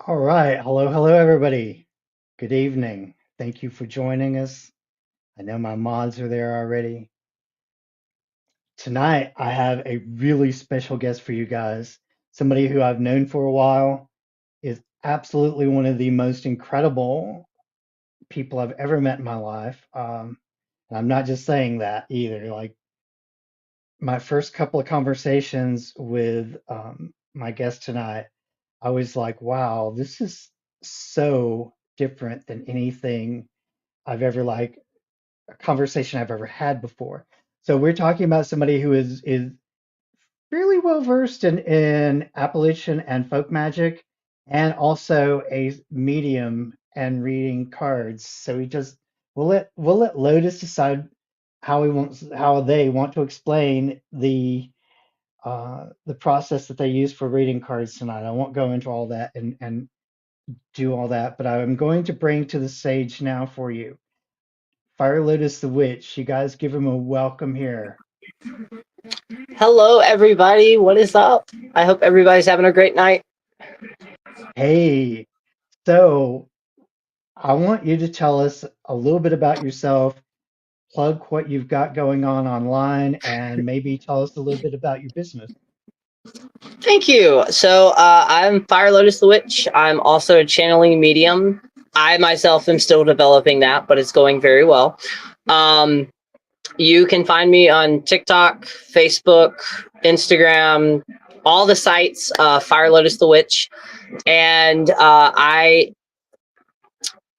All right. Hello, everybody. Good evening. Thank you for joining us. I know my mods are there already. Tonight, I have a really special guest for you guys. Somebody who I've known for a while, is absolutely one of the most incredible people I've ever met in my life. And I'm not just saying that either. Like my first couple of conversations with my guest tonight, I was like, wow, this is so different than anything I've ever like a conversation I've ever had before. So we're talking about somebody who is fairly well versed in Appalachian and folk magic, and also a medium and reading cards. So we just we'll let Lotus decide how they want to explain the process that they use for reading cards tonight. I won't go into all that and do all that, but I'm going to bring to the stage now for you Fire Lotus the Witch. You guys give him a welcome here. Hello, everybody. What is up? I hope everybody's having a great night. Hey, so I want you to tell us a little bit about yourself, plug what you've got going on online, and maybe tell us a little bit about your business. Thank you. So I'm Fire Lotus the Witch. I'm also a channeling medium. I myself am still developing that, but it's going very well. You can find me on TikTok, Facebook, Instagram, all the sites, Fire Lotus the Witch. And I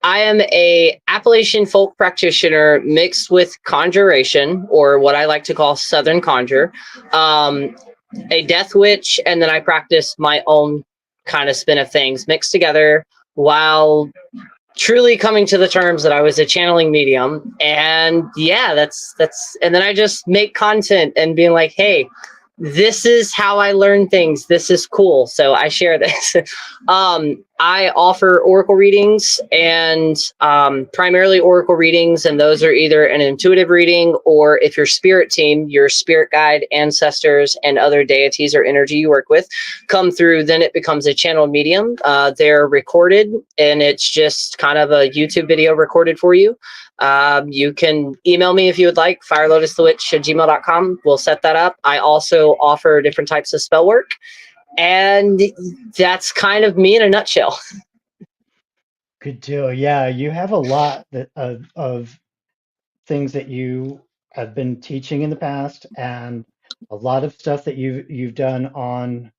am a Appalachian folk practitioner mixed with conjuration, or what I like to call Southern conjure, a death witch, and then I practice my own kind of spin of things mixed together while truly coming to the terms that I was a channeling medium. And yeah, that's and then I just make content and being like, hey, this is how I learn things. This is cool. So I share this. I offer oracle readings, and primarily oracle readings. And those are either an intuitive reading, or if your spirit team, your spirit guide, ancestors, and other deities or energy you work with come through, then it becomes a channeled medium. They're recorded, and it's just kind of a YouTube video recorded for you. You can email me if you would like, firelotusthewitch@gmail.com. We'll set that up. I also offer different types of spell work, and that's kind of me in a nutshell. Good deal. Yeah, you have a lot of things that you have been teaching in the past, and a lot of stuff that you've done on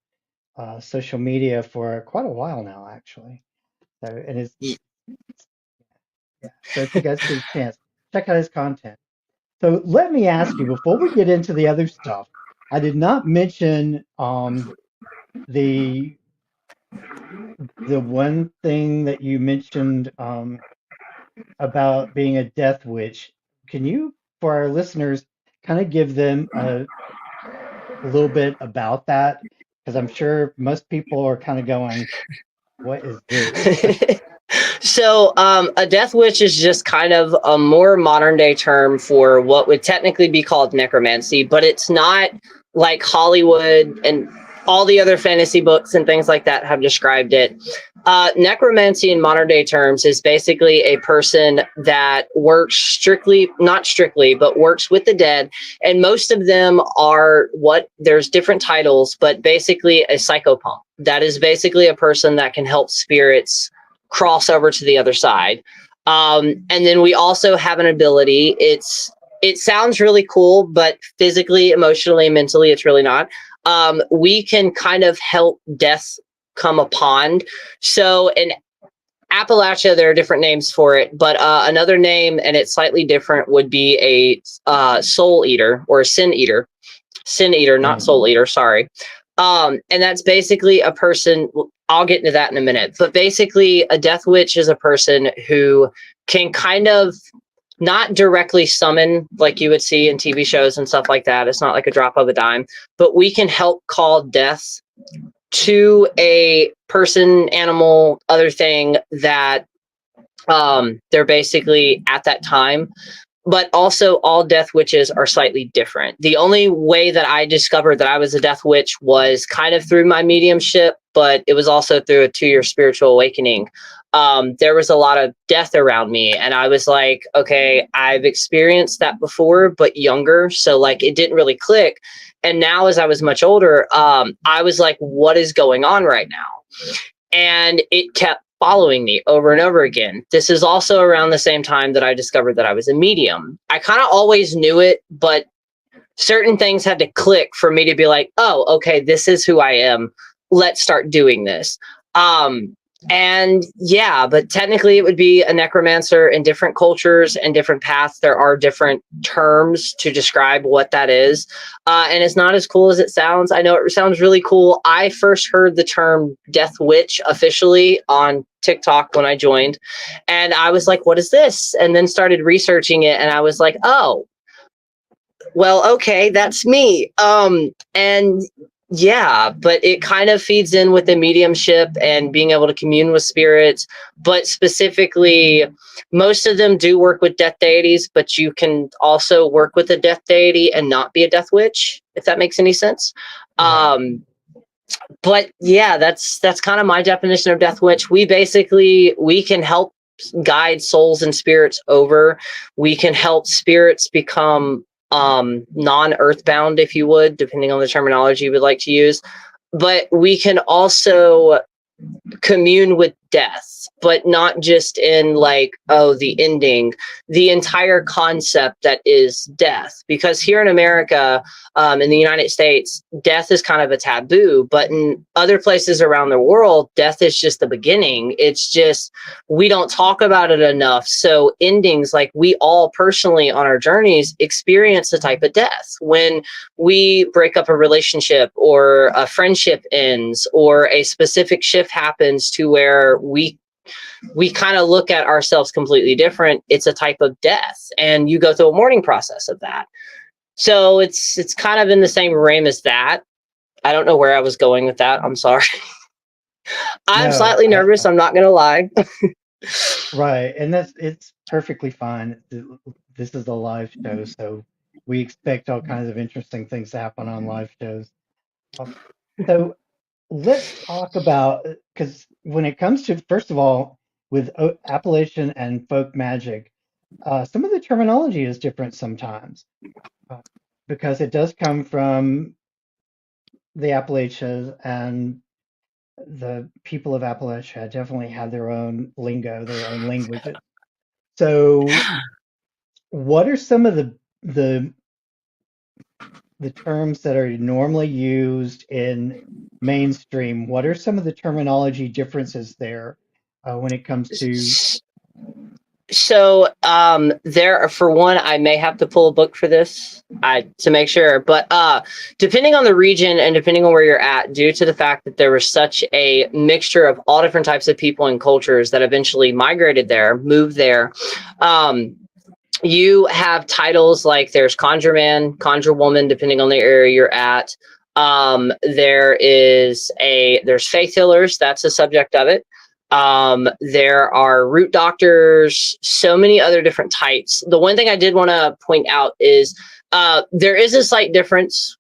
social media for quite a while now, actually. So, and it's yeah. So if you guys get a chance, check out his content. So let me ask you before we get into the other stuff. I did not mention the the one thing that you mentioned about being a death witch. Can you, for our listeners, kind of give them a little bit about that? Because I'm sure most people are kind of going, "What is this?" So a death witch is just kind of a more modern day term for what would technically be called necromancy, but it's not like Hollywood and all the other fantasy books and things like that have described it. Necromancy in modern day terms is basically a person that works not strictly, but works with the dead. And most of them are there's different titles, but basically a psychopomp. That is basically a person that can help spirits cross over to the other side. And then we also have an ability. It sounds really cool, but physically, emotionally, and mentally, it's really not. We can kind of help death come upon. So in Appalachia, there are different names for it, but another name, and it's slightly different, would be a soul eater or a sin eater. Sin eater, not soul eater, sorry. And that's basically a person. I'll get into that in a minute. But basically, a death witch is a person who can kind of not directly summon like you would see in TV shows and stuff like that. It's not like a drop of a dime, but we can help call death to a person, animal, other thing that they're basically at that time. But also all death witches are slightly different. The only way that I discovered that I was a death witch was kind of through my mediumship but it was also through a 2-year spiritual awakening. There was a lot of death around me, and I was like, okay, I've experienced that before, but younger. So like, it didn't really click. And now as I was much older, I was like, what is going on right now? And it kept following me over and over again. This is also around the same time that I discovered that I was a medium. I kind of always knew it, but certain things had to click for me to be like, oh, okay, this is who I am. Let's start doing this. And yeah, but technically it would be a necromancer in different cultures and different paths. There are different terms to describe what that is. And it's not as cool as it sounds. I know it sounds really cool. I first heard the term death witch officially on TikTok when I joined. And I was like, what is this? And then started researching it. And I was like, oh, well, okay, that's me. And yeah, but it kind of feeds in with the mediumship and being able to commune with spirits. But specifically, most of them do work with death deities, but you can also work with a death deity and not be a death witch, if that makes any sense. Right. But yeah, that's kind of my definition of death witch. We can help guide souls and spirits over. We can help spirits become non-earthbound, if you would, depending on the terminology you would like to use. But we can also commune with death, but not just in like, oh, the ending, the entire concept that is death. Because here in America, in the United States, death is kind of a taboo, but in other places around the world, death is just the beginning. It's just, we don't talk about it enough. So endings, like we all personally on our journeys experience a type of death when we break up a relationship or a friendship ends or a specific shift happens to where we kind of look at ourselves completely different. It's a type of death, and you go through a mourning process of that. So it's kind of in the same realm as that. I don't know where I was going with that. I'm sorry. I'm slightly nervous. I'm not going to lie. Right. And it's perfectly fine. This is a live show, so we expect all kinds of interesting things to happen on live shows. So let's talk about, because when it comes to, first of all, with Appalachian and folk magic, some of the terminology is different sometimes because it does come from the Appalachians, and the people of Appalachia definitely have their own lingo, their own languages. So what are some of the terms that are normally used in mainstream? What are some of the terminology differences there when it comes to? So there, for one, I may have to pull a book for this to make sure, but depending on the region and depending on where you're at, due to the fact that there was such a mixture of all different types of people and cultures that eventually migrated there, moved there, you have titles like there's conjure man, conjure woman, depending on the area you're at. There's faith healers. That's the subject of it. There are root doctors, so many other different types. The one thing I did want to point out is there is a slight difference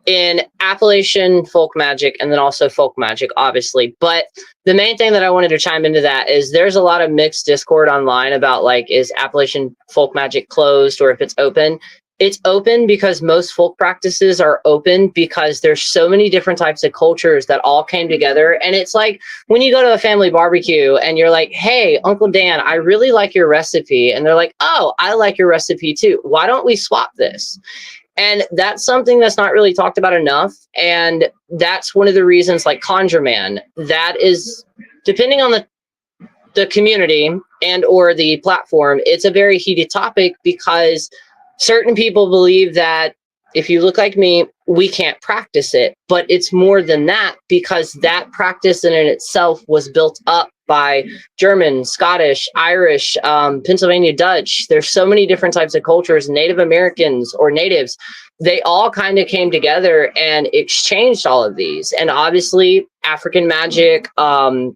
in Appalachian folk magic and then also folk magic, obviously. But the main thing that I wanted to chime into that is there's a lot of mixed discord online about like, is Appalachian folk magic closed or if it's open? It's open because most folk practices are open because there's so many different types of cultures that all came together. And it's like when you go to a family barbecue and you're like, hey, Uncle Dan, I really like your recipe. And they're like, oh, I like your recipe too. Why don't we swap this? And that's something that's not really talked about enough. And that's one of the reasons, like Conjure Man, that is, depending on the community and or the platform, it's a very heated topic because certain people believe that if you look like me, we can't practice it. But it's more than that, because that practice in itself was built up by German, Scottish, Irish, Pennsylvania Dutch. There's so many different types of cultures, Native Americans or natives. They all kind of came together and exchanged all of these. And obviously African magic,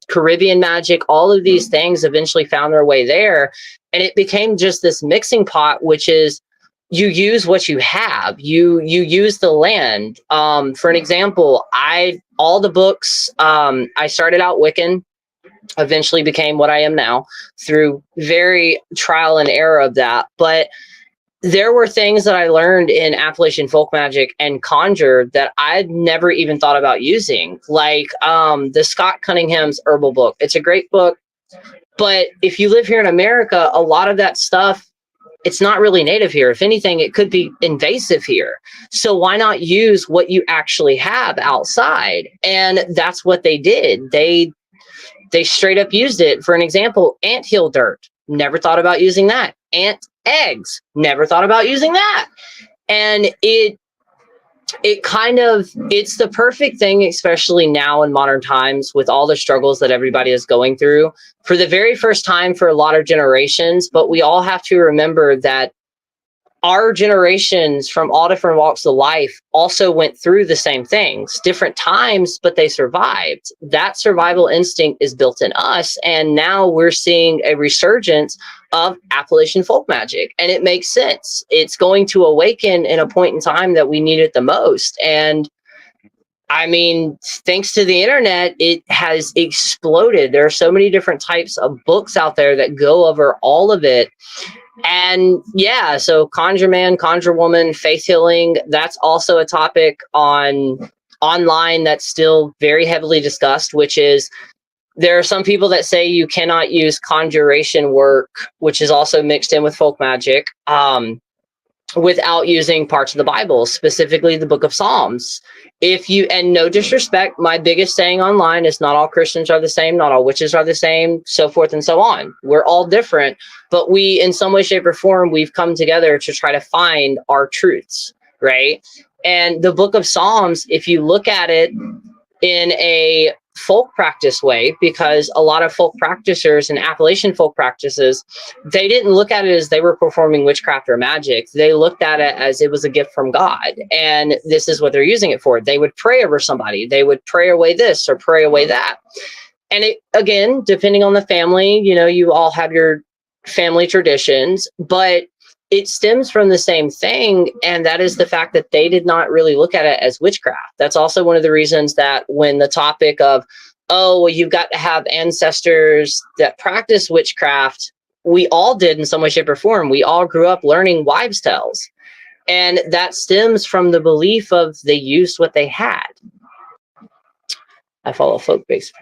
Caribbean magic, all of these things eventually found their way there. And it became just this mixing pot, which is you use what you have. You use the land. For an example, all the books, I started out Wiccan, eventually became what I am now through very trial and error of that. But there were things that I learned in Appalachian folk magic and conjure that I'd never even thought about using, like the Scott Cunningham's herbal book. It's a great book, but if you live here in America, a lot of that stuff, it's not really native here. If anything, it could be invasive here. So why not use what you actually have outside? And that's what they did. They straight up used it. For an example, anthill dirt. Never thought about using that. Ant eggs. Never thought about using that. And it's the perfect thing, especially now in modern times with all the struggles that everybody is going through for the very first time for a lot of generations. But we all have to remember that our generations from all different walks of life also went through the same things, different times, but they survived. That survival instinct is built in us. And now we're seeing a resurgence of Appalachian folk magic. And it makes sense. It's going to awaken in a point in time that we need it the most. And I mean, thanks to the internet, it has exploded. There are so many different types of books out there that go over all of it. And yeah, so Conjure Man, Conjure Woman, faith healing, that's also a topic online that's still very heavily discussed, which is there are some people that say you cannot use conjuration work, which is also mixed in with folk magic, without using parts of the Bible, specifically the book of Psalms. And no disrespect, my biggest saying online is not all Christians are the same, not all witches are the same, so forth and so on. We're all different, but we, in some way, shape, or form, we've come together to try to find our truths, right? And the book of Psalms, if you look at it in a folk practice way, because a lot of folk practitioners and Appalachian folk practices, they didn't look at it as they were performing witchcraft or magic. They looked at it as it was a gift from God, and this is what they're using it for. They would pray over somebody. They would pray away this or pray away that. And it, again, depending on the family, you all have your family traditions, but it stems from the same thing, and that is the fact that they did not really look at it as witchcraft. That's also one of the reasons that when the topic of, oh, well, you've got to have ancestors that practice witchcraft, we all did in some way, shape, or form. We all grew up learning wives' tales, and that stems from the belief of they used what they had. I follow folk-based.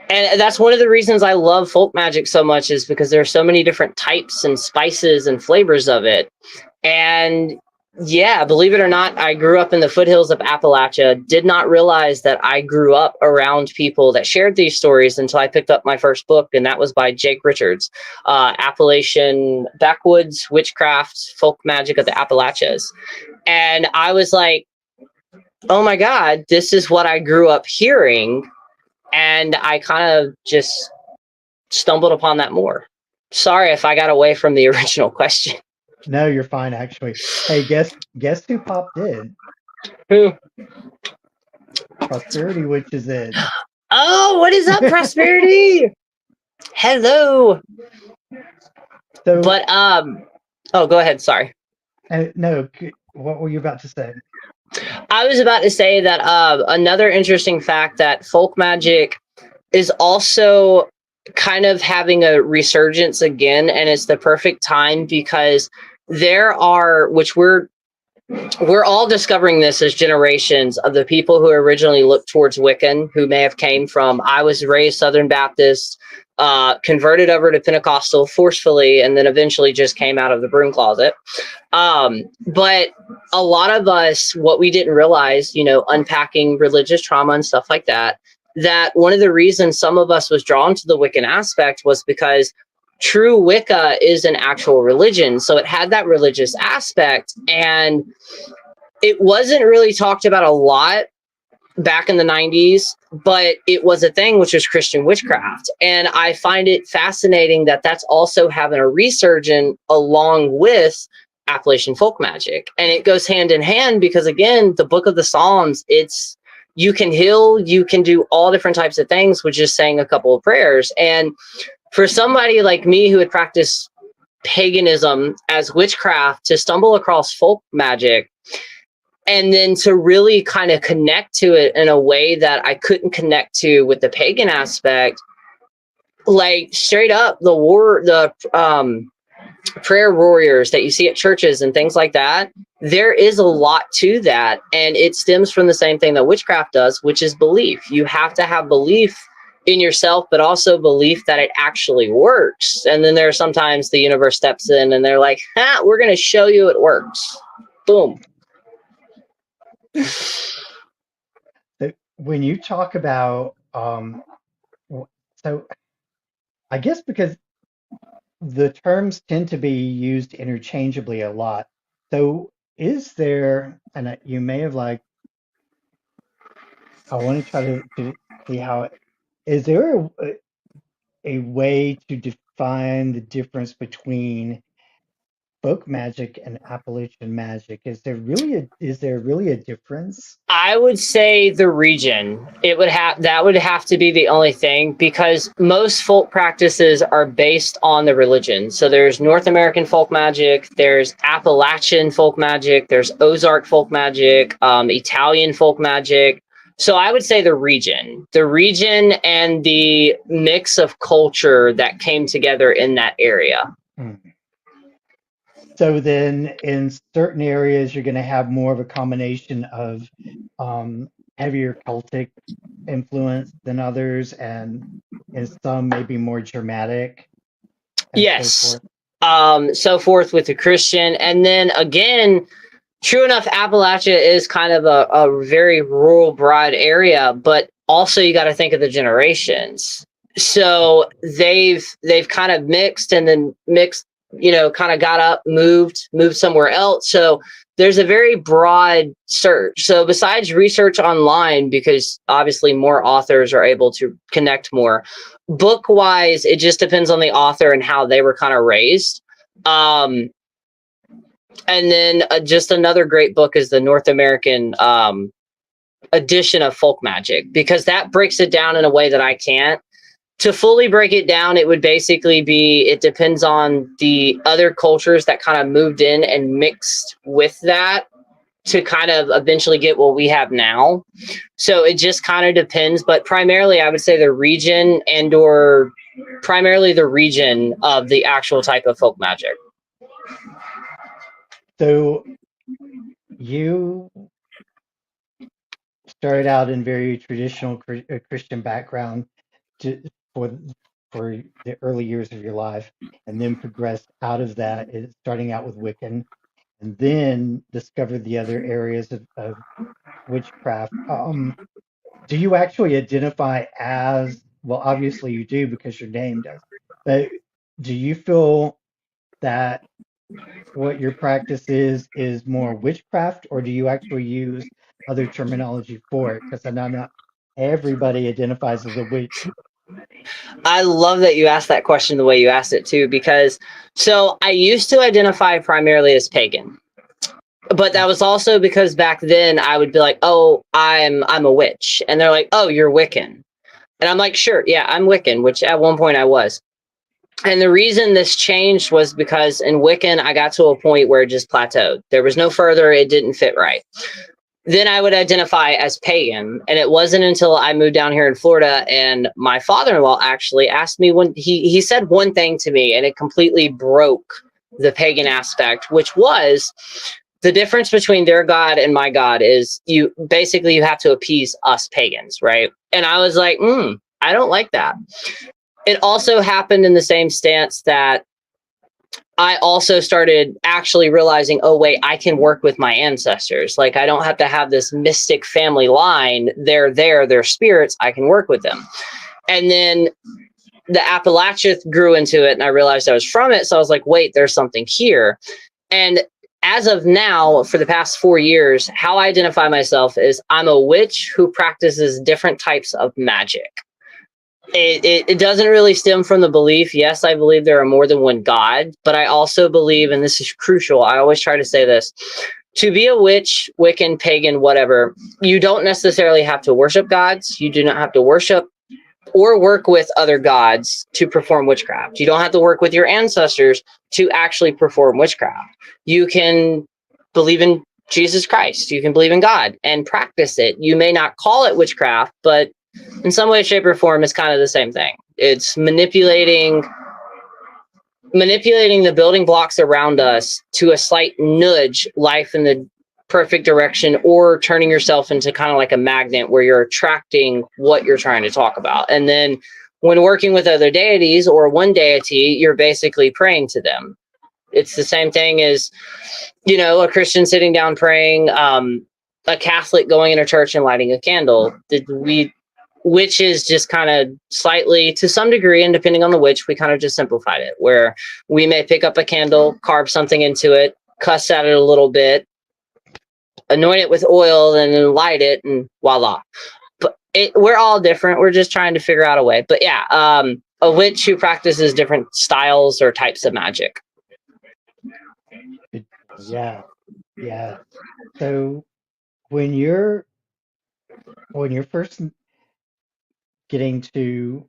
And that's one of the reasons I love folk magic so much, is because there are so many different types and spices and flavors of it. And yeah, believe it or not, I grew up in the foothills of Appalachia, did not realize that I grew up around people that shared these stories until I picked up my first book, and that was by Jake Richards, Appalachian Backwoods Witchcraft Folk Magic of the Appalachians. And I was like, oh my God, this is what I grew up hearing. And I kind of just stumbled upon that more. Sorry if I got away from the original question. No, you're fine, actually. Hey, guess who popped in? Who? Prosperity Witch is in. Oh, what is up, Prosperity? Hello. So, but oh, go ahead. Sorry. No, what were you about to say? I was about to say that another interesting fact that folk magic is also kind of having a resurgence again, and it's the perfect time because there are, which we're all discovering this as generations of the people who originally looked towards Wiccan, who may have came from, I was raised Southern Baptist, converted over to Pentecostal forcefully, and then eventually just came out of the broom closet. But a lot of us, what we didn't realize, unpacking religious trauma and stuff like that, that one of the reasons some of us was drawn to the Wiccan aspect was because true Wicca is an actual religion. So it had that religious aspect, and it wasn't really talked about a lot back in the 90s, but it was a thing, which was Christian witchcraft. And I find it fascinating that that's also having a resurgence along with Appalachian folk magic. And it goes hand in hand because, again, the book of the Psalms, you can heal, you can do all different types of things with just saying a couple of prayers. And for somebody like me who had practiced paganism as witchcraft to stumble across folk magic, and then to really kind of connect to it in a way that I couldn't connect to with the pagan aspect. Like straight up the prayer warriors that you see at churches and things like that, there is a lot to that, and it stems from the same thing that witchcraft does, which is belief. You have to have belief in yourself, but also belief that it actually works. And then there are sometimes the universe steps in and they're like, we're going to show you it works. Boom. When you talk about, so I guess because the terms tend to be used interchangeably a lot. So is there, and you may have like, I want to try to see how, is there a way to define the difference between folk magic and Appalachian magic? Is there really a difference? I would say the region. That would have to be the only thing, because most folk practices are based on the religion. So there's North American folk magic, there's Appalachian folk magic, there's Ozark folk magic, Italian folk magic. So I would say the region and the mix of culture that came together in that area. So then in certain areas, you're going to have more of a combination of heavier Celtic influence than others, and in some maybe more Germanic. Yes. So forth with the Christian. And then again, true enough, Appalachia is kind of a very rural, broad area, but also you got to think of the generations. So they've kind of mixed and then kind of got up, moved somewhere else. So there's a very broad search. So besides research online, because obviously more authors are able to connect more, book wise, it just depends on the author and how they were kind of raised. And then just another great book is the North American edition of folk magic, because that breaks it down in a way that I can't. To fully break it down, it would basically be, it depends on the other cultures that kind of moved in and mixed with that to kind of eventually get what we have now. So it just kind of depends, but primarily I would say the region or primarily the region of the actual type of folk magic. So you started out in very traditional Christian background for the early years of your life, and then progressed out of that, starting out with Wiccan, and then discovered the other areas of witchcraft. Do you actually identify as, well, obviously you do because your name does, but do you feel that what your practice is more witchcraft, or do you actually use other terminology for it? Because I know not everybody identifies as a witch. I love that you asked that question the way you asked it too, because so I used to identify primarily as pagan, but that was also because back then I would be like, oh, I'm a witch. And they're like, oh, you're Wiccan. And I'm like, sure, yeah, I'm Wiccan, which at one point I was. And the reason this changed was because in Wiccan, I got to a point where it just plateaued. There was no further, it didn't fit right. Then I would identify as pagan. And it wasn't until I moved down here in Florida and my father-in-law actually asked me when he said one thing to me, and it completely broke the pagan aspect, which was the difference between their God and my God is you have to appease us pagans, right? And I was like, I don't like that. It also happened in the same stance that I also started actually realizing, oh, wait, I can work with my ancestors. Like, I don't have to have this mystic family line. They're spirits. I can work with them. And then the Appalachia grew into it, and I realized I was from it. So I was like, wait, there's something here. And as of now, for the past 4 years, how I identify myself is I'm a witch who practices different types of magic. It doesn't really stem from the belief. Yes, I believe there are more than one God, but I also believe, and this is crucial, I always try to say this, to be a witch, Wiccan, pagan, whatever, you don't necessarily have to worship gods. You do not have to worship or work with other gods to perform witchcraft. You don't have to work with your ancestors to actually perform witchcraft. You can believe in Jesus Christ. You can believe in God and practice it. You may not call it witchcraft, but in some way, shape, or form, it's kind of the same thing. It's manipulating the building blocks around us to a slight nudge life in the perfect direction, or turning yourself into kind of like a magnet where you're attracting what you're trying to talk about. And then when working with other deities or one deity, you're basically praying to them. It's the same thing as, you know, a Christian sitting down praying, a Catholic going in a church and lighting a candle. Which is just kind of slightly, to some degree, and depending on the witch, we kind of just simplified it, where we may pick up a candle, carve something into it, cuss at it a little bit, anoint it with oil, and then light it, and voila. But we're all different. We're just trying to figure out a way. But yeah, a witch who practices different styles or types of magic. Yeah, yeah. So when you're first getting to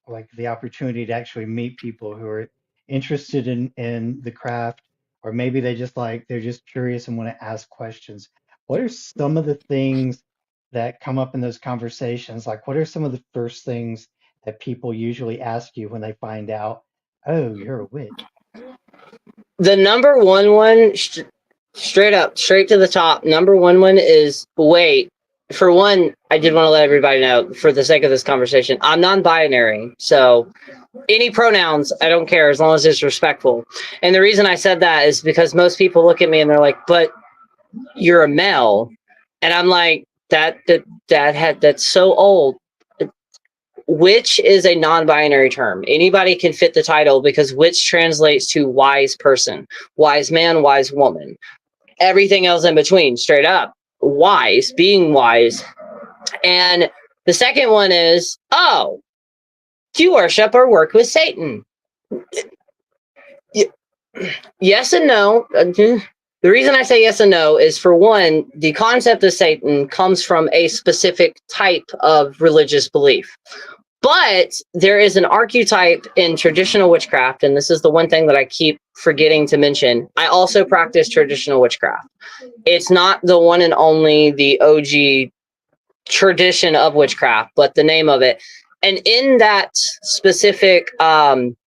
like the opportunity to actually meet people who are interested in the craft, or maybe they're just curious and want to ask questions, what are some of the things that come up in those conversations? Like, what are some of the first things that people usually ask you when they find out, oh, you're a witch? The number one, straight to the top, number one is, wait, for one, I did want to let everybody know, for the sake of this conversation, I'm non-binary. So any pronouns, I don't care, as long as it's respectful. And the reason I said that is because most people look at me and they're like, but you're a male. And I'm like, that's so old. Witch is a non-binary term. Anybody can fit the title, because witch translates to wise person, wise man, wise woman. Everything else in between, straight up, wise, being wise. And the second one is, oh, do you worship or work with Satan? Yes and no. The reason I say yes and no is, for one, the concept of Satan comes from a specific type of religious belief. But there is an archetype in traditional witchcraft, and this is the one thing that I keep forgetting to mention. I also practice traditional witchcraft. It's not the one and only, the OG tradition of witchcraft, but the name of it. And in that specific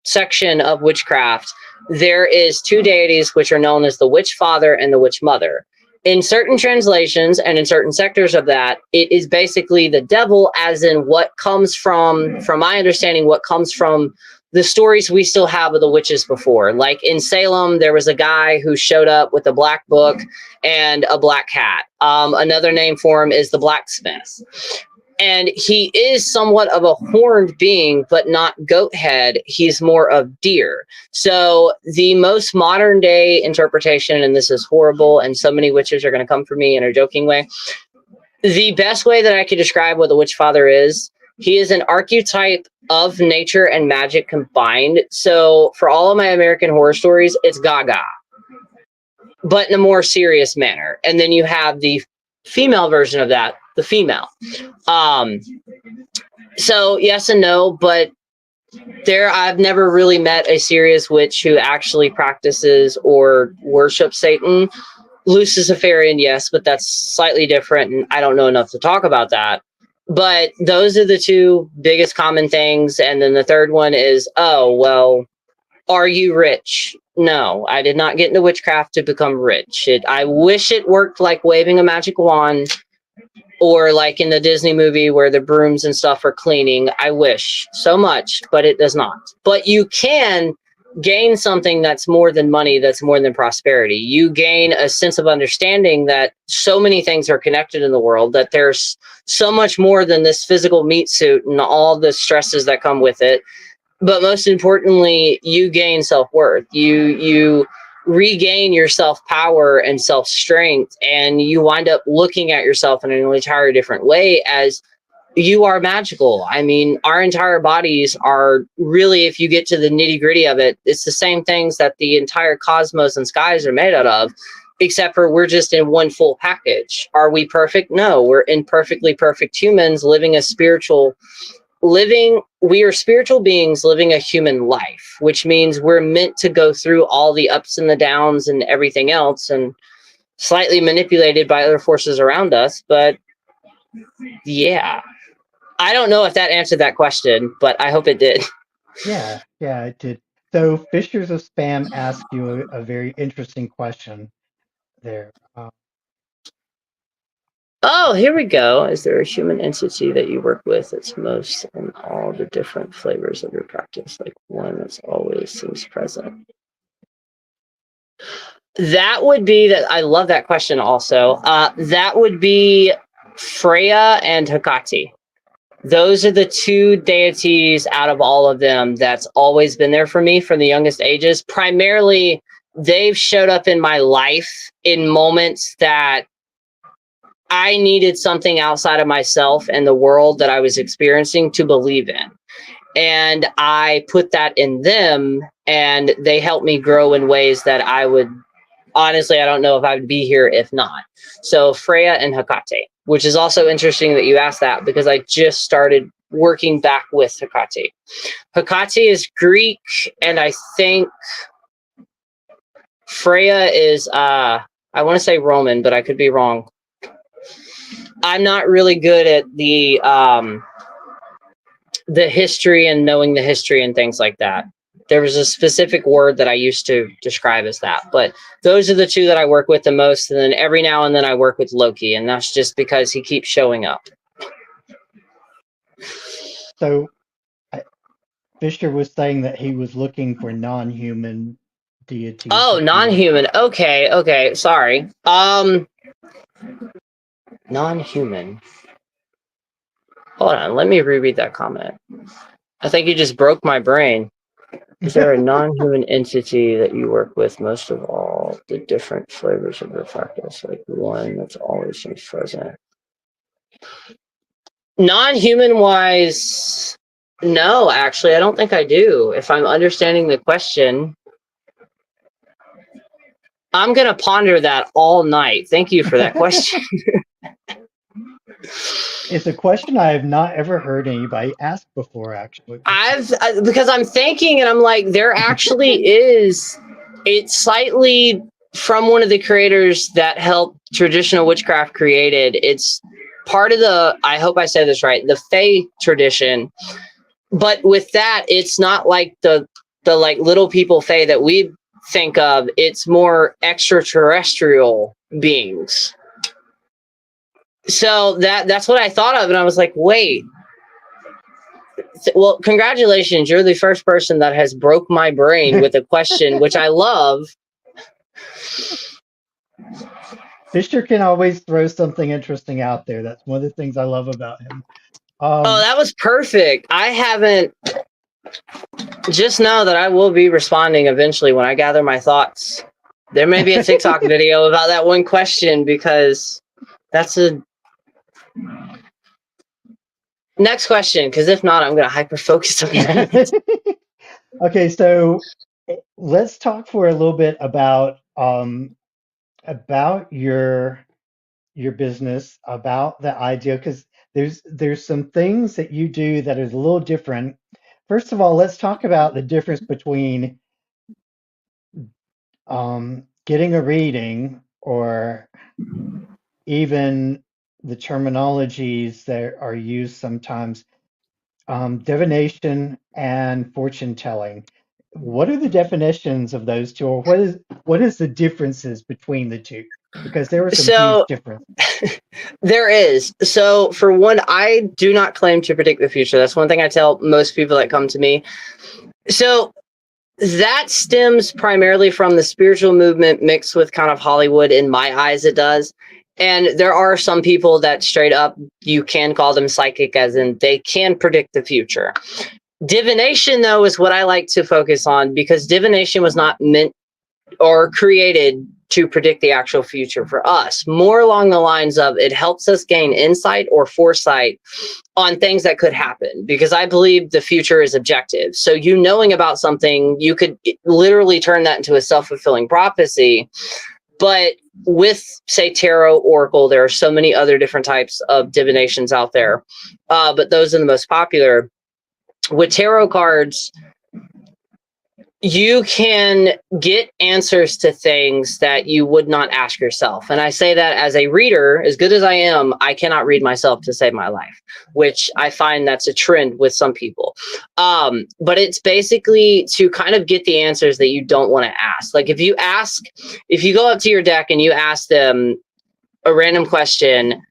section of witchcraft, there is two deities which are known as the Witch Father and the Witch Mother. In certain translations and in certain sectors of that, it is basically the devil, as in what comes from my understanding, what comes from the stories we still have of the witches before. Like in Salem, there was a guy who showed up with a black book and a black cat. Another name for him is the blacksmith. And he is somewhat of a horned being, but not goat head. He's more of deer. So the most modern day interpretation, and this is horrible, and so many witches are going to come for me in a joking way. The best way that I could describe what the Witch Father is, he is an archetype of nature and magic combined. So for all of my American Horror Stories, it's Gaga, but in a more serious manner. And then you have the female version of that, the female. So yes and no, but I've never really met a serious witch who actually practices or worships Satan. Luciferian, yes, but that's slightly different, and I don't know enough to talk about that. But those are the two biggest common things. And then the third one is, oh, well, are you rich? No, I did not get into witchcraft to become rich. I wish it worked like waving a magic wand, or like in the Disney movie where the brooms and stuff are cleaning. I wish so much, but it does not. But you can gain something that's more than money, that's more than prosperity. You gain a sense of understanding that so many things are connected in the world, that there's so much more than this physical meat suit and all the stresses that come with it. But most importantly, you gain self-worth. You regain your self-power and self-strength, and you wind up looking at yourself in an entirely different way, as you are magical. I mean, our entire bodies are really, if you get to the nitty-gritty of it, it's the same things that the entire cosmos and skies are made out of, except for we're just in one full package. Are we perfect? No, we're imperfectly perfect humans living a spiritual we are spiritual beings living a human life, which means we're meant to go through all the ups and the downs and everything else, and slightly manipulated by other forces around us. But yeah, I don't know if that answered that question, but I hope it did. Yeah, it did. So Fishers of Spam asked you a very interesting question there. Oh, here we go. Is there a human entity that you work with that's most in all the different flavors of your practice? Like one that's always seems present? That would be that. I love that question also. That would be Freya and Hecate. Those are the two deities out of all of them that's always been there for me from the youngest ages. Primarily, they've showed up in my life in moments that I needed something outside of myself and the world that I was experiencing to believe in. And I put that in them, and they helped me grow in ways that I would, honestly, I don't know if I would be here if not. So Freya and Hecate, which is also interesting that you asked that, because I just started working back with Hecate. Hecate is Greek, and I think Freya is, I want to say Roman, but I could be wrong. I'm not really good at the history and knowing the history and things like that. There was a specific word that I used to describe as that, but those are the two that I work with the most. And then every now and then I work with Loki, and that's just because he keeps showing up. So Fisher was saying that he was looking for non-human deities. Oh, non-human. Okay. Sorry. Non-human. Hold on. Let me reread that comment. I think you just broke my brain. Is there a non-human entity that you work with most of all the different flavors of your practice? Like one that's always seems present. Non-human wise, no, actually, I don't think I do. If I'm understanding the question, I'm going to ponder that all night. Thank you for that question. It's a question I have not ever heard anybody ask before, actually. Because I'm thinking, and I'm like, there actually is. It's slightly from one of the creators that helped traditional witchcraft created. It's part of the, I hope I said this right, the Fae tradition. But with that, it's not like the like little people Fae that we think of. It's more extraterrestrial beings. So that's what I thought of, and I was like, wait. Well, congratulations. You're the first person that has broke my brain with a question, which I love. Fisher can always throw something interesting out there. That's one of the things I love about him. Oh, that was perfect. I haven't. Just know that I will be responding eventually when I gather my thoughts. There may be a TikTok video about that one question, because that's a... Next question, because if not, I'm going to hyper-focus on that. Okay, so let's talk for a little bit about your business, about the idea, because there's some things that you do that is a little different. First of all, let's talk about the difference between getting a reading, or even the terminologies that are used sometimes, divination and fortune telling. What are the definitions of those two, or what is the differences between the two? Because there are some huge differences. There is. So for one, I do not claim to predict the future. That's one thing I tell most people that come to me. So that stems primarily from the spiritual movement mixed with kind of Hollywood. In my eyes, it does. And there are some people that straight up, you can call them psychic, as in they can predict the future. Divination, though, is what I like to focus on, because divination was not meant or created to predict the actual future for us. More along the lines of, it helps us gain insight or foresight on things that could happen, because I believe the future is objective. So you knowing about something, you could literally turn that into a self-fulfilling prophecy. But with, say, tarot, oracle, there are so many other different types of divinations out there. But those are the most popular. With tarot cards, you can get answers to things that you would not ask yourself. And I say that as a reader, as good as I am, I cannot read myself to save my life, which I find that's a trend with some people. But it's basically to kind of get the answers that you don't want to ask. Like if you go up to your deck and you ask them a random question,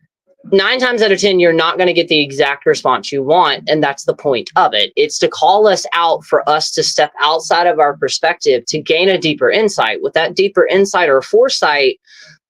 9 times out of 10, you're not going to get the exact response you want. And that's the point of it. It's to call us out for us to step outside of our perspective to gain a deeper insight. With that deeper insight or foresight,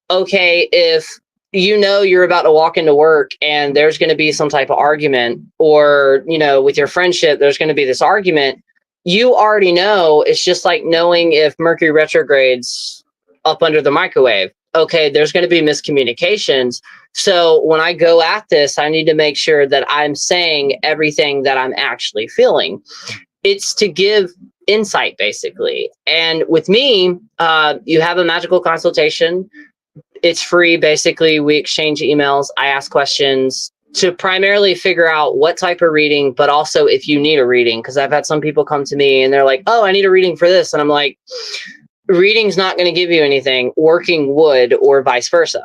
okay, if you know you're about to walk into work and there's going to be some type of argument, or, you know, with your friendship, there's going to be this argument, you already know. It's just like knowing if Mercury retrogrades up under the microwave. Okay, there's going to be miscommunications. So when I go at this, I need to make sure that I'm saying everything that I'm actually feeling. It's to give insight, basically. And with me, you have a magical consultation. It's free. Basically, we exchange emails. I ask questions to primarily figure out what type of reading, but also if you need a reading. Because I've had some people come to me and they're like, oh, I need a reading for this. And I'm like, reading's not going to give you anything. Working would, or vice versa.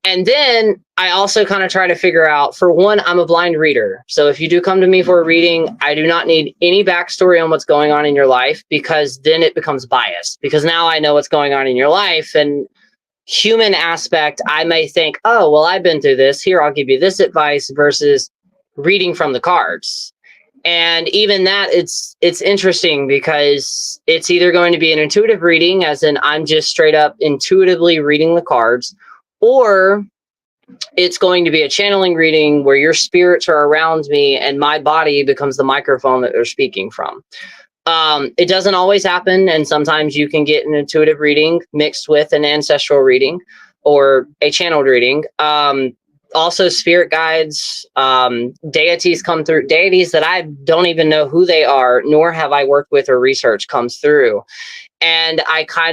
And then I also kind of try to figure out, for one, I'm a blind reader. So if you do come to me for a reading, I do not need any backstory on what's going on in your life, because then it becomes biased. Because now I know what's going on in your life, and human aspect, I may think, oh, well, I've been through this. Here, I'll give you this advice, versus reading from the cards. And even that, it's interesting, because it's either going to be an intuitive reading, as in I'm just straight up intuitively reading the cards, or it's going to be a channeling reading where your spirits are around me and my body becomes the microphone that they're speaking from. It doesn't always happen, and sometimes you can get an intuitive reading mixed with an ancestral reading or a channeled reading. Also, spirit guides, deities come through, deities that I don't even know who they are, nor have I worked with or research, comes through. And I call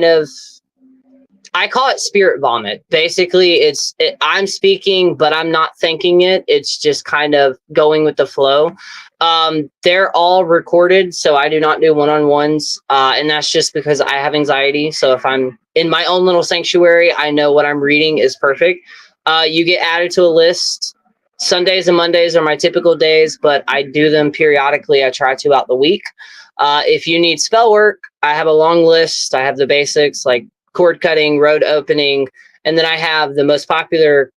it spirit vomit. Basically, I'm speaking, but I'm not thinking it. It's just kind of going with the flow. They're all recorded, so I do not do one-on-ones. And that's just because I have anxiety. So if I'm in my own little sanctuary, I know what I'm reading is perfect. You get added to a list. Sundays and Mondays are my typical days, but I do them periodically. I try to out the week. If you need spell work, I have a long list. I have the basics like cord cutting, road opening, and then I have the most popular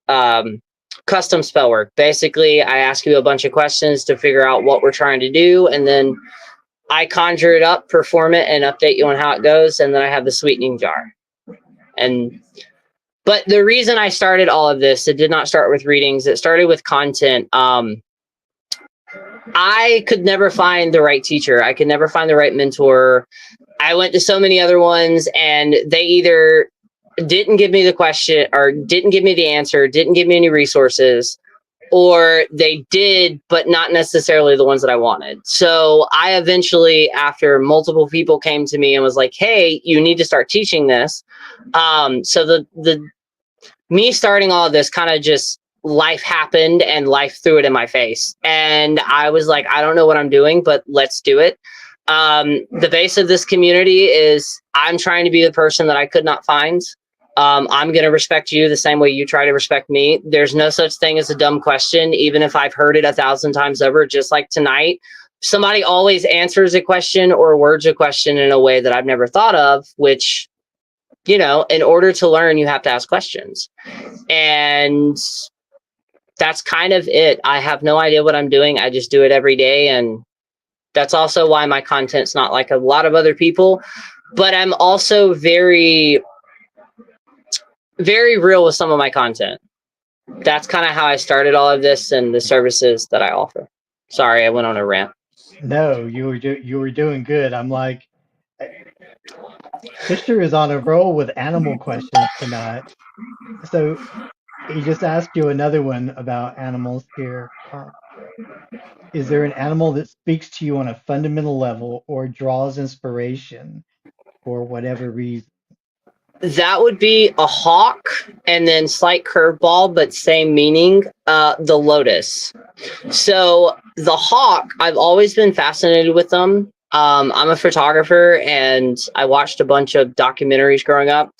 custom spell work. Basically, I ask you a bunch of questions to figure out what we're trying to do, and then I conjure it up, perform it, and update you on how it goes, and then I have the sweetening jar. But the reason I started all of this, it did not start with readings. It started with content. I could never find the right teacher. I could never find the right mentor. I went to so many other ones, and they either didn't give me the question, or didn't give me the answer, didn't give me any resources, or they did, but not necessarily the ones that I wanted. So I eventually, after multiple people came to me and was like, hey, you need to start teaching this. So me starting all of this kind of just, life happened and life threw it in my face. And I was like, I don't know what I'm doing, but let's do it. The base of this community is I'm trying to be the person that I could not find. I'm going to respect you the same way you try to respect me. There's no such thing as a dumb question, even if I've heard it 1,000 times over. Just like tonight, somebody always answers a question or words a question in a way that I've never thought of, which, you know, in order to learn, you have to ask questions. And that's kind of it. I have no idea what I'm doing. I just do it every day. And that's also why my content's not like a lot of other people, but I'm also very, very real with some of my content. That's kind of how I started all of this and the services that I offer. Sorry, I went on a rant. No, you were doing good. I'm like, Fisher is on a roll with animal questions tonight. So he just asked you another one about animals here. Is there an animal that speaks to you on a fundamental level or draws inspiration for whatever reason? That would be a hawk, and then slight curveball, but same meaning, the lotus. So the hawk, I've always been fascinated with them. I'm a photographer, and I watched a bunch of documentaries growing up.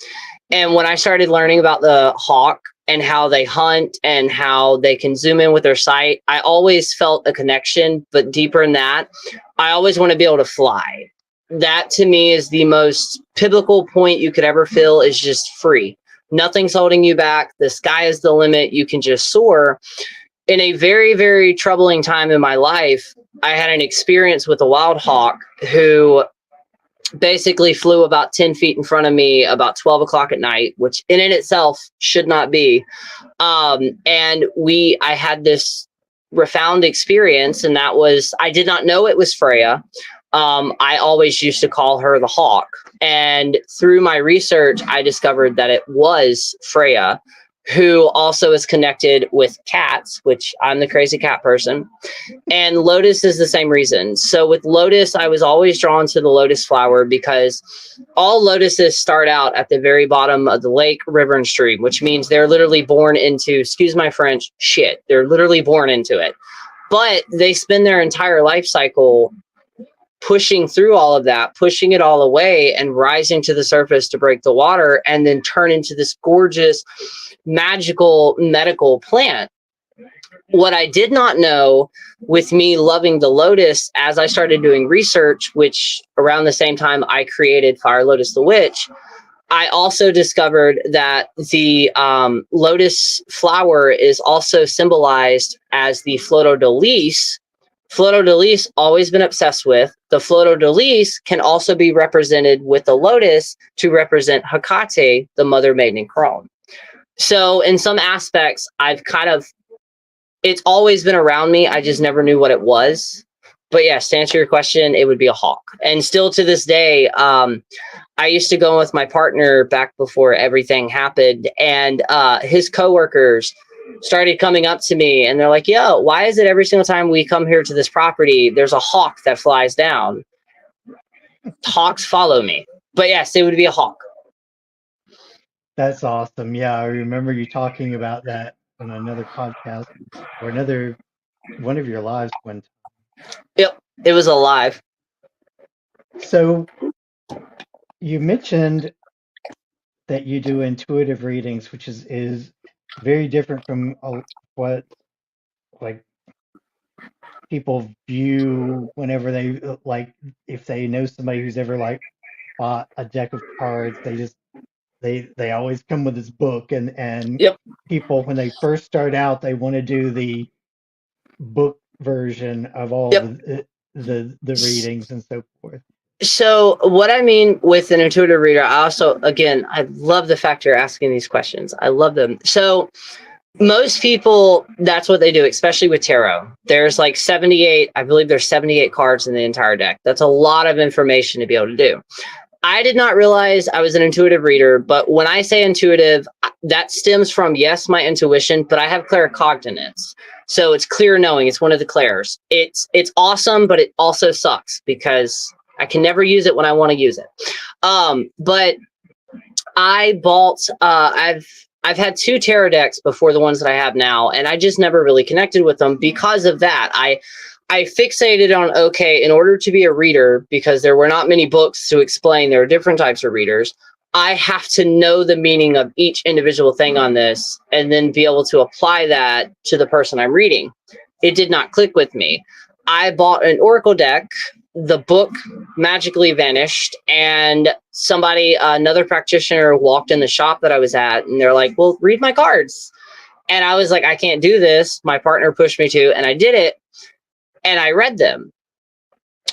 And when I started learning about the hawk and how they hunt and how they can zoom in with their sight, I always felt a connection. But deeper in that, I always want to be able to fly. That to me is the most pivotal point you could ever feel, is just free. Nothing's holding you back. The sky is the limit. You can just soar. In a very, very troubling time in my life, I had an experience with a wild hawk who basically flew about 10 feet in front of me about 12 o'clock at night, which in and itself should not be. And I had this profound experience, and that was, I did not know it was Freya. I always used to call her the hawk. And through my research, I discovered that it was Freya, who also is connected with cats, which I'm the crazy cat person. And lotus is the same reason. So with lotus, I was always drawn to the lotus flower because all lotuses start out at the very bottom of the lake, river, and stream, which means they're literally born into, excuse my French, shit. They're literally born into it. But they spend their entire life cycle pushing through all of that, pushing it all away, and rising to the surface to break the water, and then turn into this gorgeous, magical medical plant. What I did not know, with me loving the lotus, as I started doing research, which around the same time I created Fire Lotus the Witch, I also discovered that the lotus flower is also symbolized as the fleur de lis. Fleur de lis, always been obsessed with. The fleur de lis can also be represented with the lotus to represent Hecate, the mother, maiden, and crone. So in some aspects, it's always been around me. I just never knew what it was. But yes, to answer your question, it would be a hawk. And still to this day, I used to go with my partner back before everything happened, and his coworkers started coming up to me, and they're like, yo, why is it every single time we come here to this property, there's a hawk that flies down? Hawks follow me. But yes, it would be a hawk. That's awesome. Yeah, I remember you talking about that on another podcast or another one of your lives one time. Yep, it was alive. So you mentioned that you do intuitive readings, which is very different from what like people view whenever they like, if they know somebody who's ever like bought a deck of cards, they always come with this book, and Yep. people, when they first start out, they want to do the book version of all the readings and so forth. So what I mean with an intuitive reader, I also, again, I love the fact you're asking these questions. I love them. So most people, that's what they do, especially with tarot. There's like 78, I believe there's 78 cards in the entire deck. That's a lot of information to be able to do. I did not realize I was an intuitive reader, but when I say intuitive, that stems from, yes, my intuition, but I have claircognizance. So it's clear knowing. It's one of the clairs. It's awesome, but it also sucks because I can never use it when I want to use it. But I bought, I've had 2 tarot decks before the ones that I have now, and I just never really connected with them because of that. I fixated on, okay, in order to be a reader, because there were not many books to explain there are different types of readers, I have to know the meaning of each individual thing on this and then be able to apply that to the person I'm reading. It did not click with me. I bought an oracle deck. The book magically vanished, and another practitioner walked in the shop that I was at, and they're like, well, read my cards. And I was like, I can't do this. My partner pushed me to, and I did it. And I read them.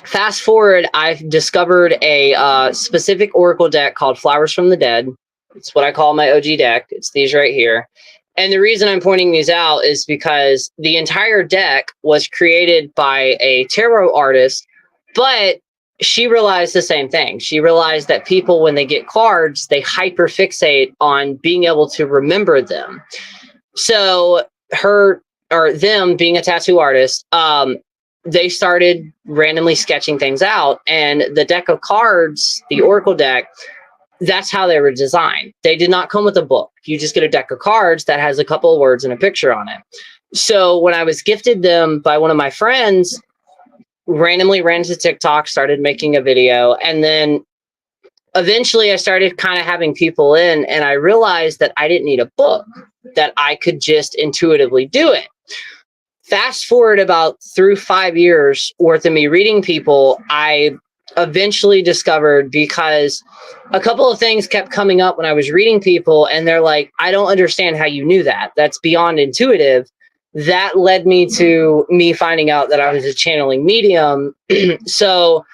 Fast forward, I've discovered a specific oracle deck called Flowers from the Dead. It's what I call my OG deck. It's these right here. And the reason I'm pointing these out is because the entire deck was created by a tarot artist, but she realized the same thing. She realized that people, when they get cards, they hyperfixate on being able to remember them. So them being a tattoo artist, they started randomly sketching things out, and the deck of cards, the oracle deck, that's how they were designed. They did not come with a book. You just get a deck of cards that has a couple of words and a picture on it. So when I was gifted them by one of my friends, randomly ran to TikTok, started making a video, and then eventually I started kind of having people in, and I realized that I didn't need a book, that I could just intuitively do it. Fast forward about through 5 years worth of me reading people, I eventually discovered, because a couple of things kept coming up when I was reading people, and they're like, I don't understand how you knew that. That's beyond intuitive. That led me to me finding out that I was a channeling medium. So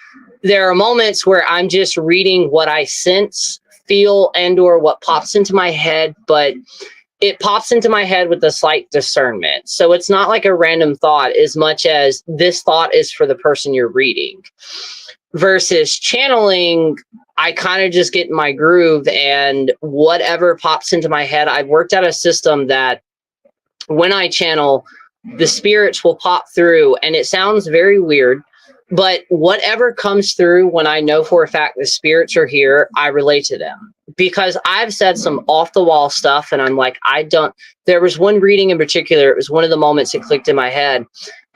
there are moments where I'm just reading what I sense, feel, and or what pops into my head, but it pops into my head with a slight discernment. So it's not like a random thought as much as this thought is for the person you're reading. Versus channeling, I kind of just get in my groove, and whatever pops into my head, I've worked out a system that when I channel, the spirits will pop through, and it sounds very weird, but whatever comes through, when I know for a fact the spirits are here, I relate to them, because I've said some off the wall stuff, and I'm like, there was one reading in particular. It was one of the moments it clicked in my head.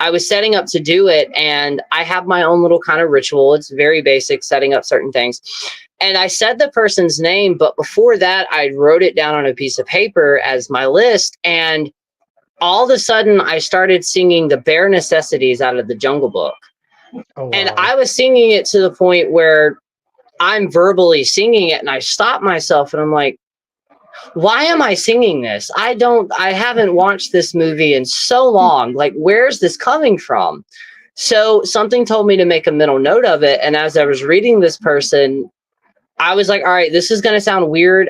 I was setting up to do it, and I have my own little kind of ritual. It's very basic, setting up certain things. And I said the person's name, but before that, I wrote it down on a piece of paper as my list. And all of a sudden, I started singing the bare necessities out of the Jungle Book. Oh, wow. And I was singing it to the point where I'm verbally singing it, and I stopped myself, and I'm like, why am I singing this? I haven't watched this movie in so long. Like, where's this coming from? So something told me to make a mental note of it. And as I was reading this person, I was like, all right, this is going to sound weird.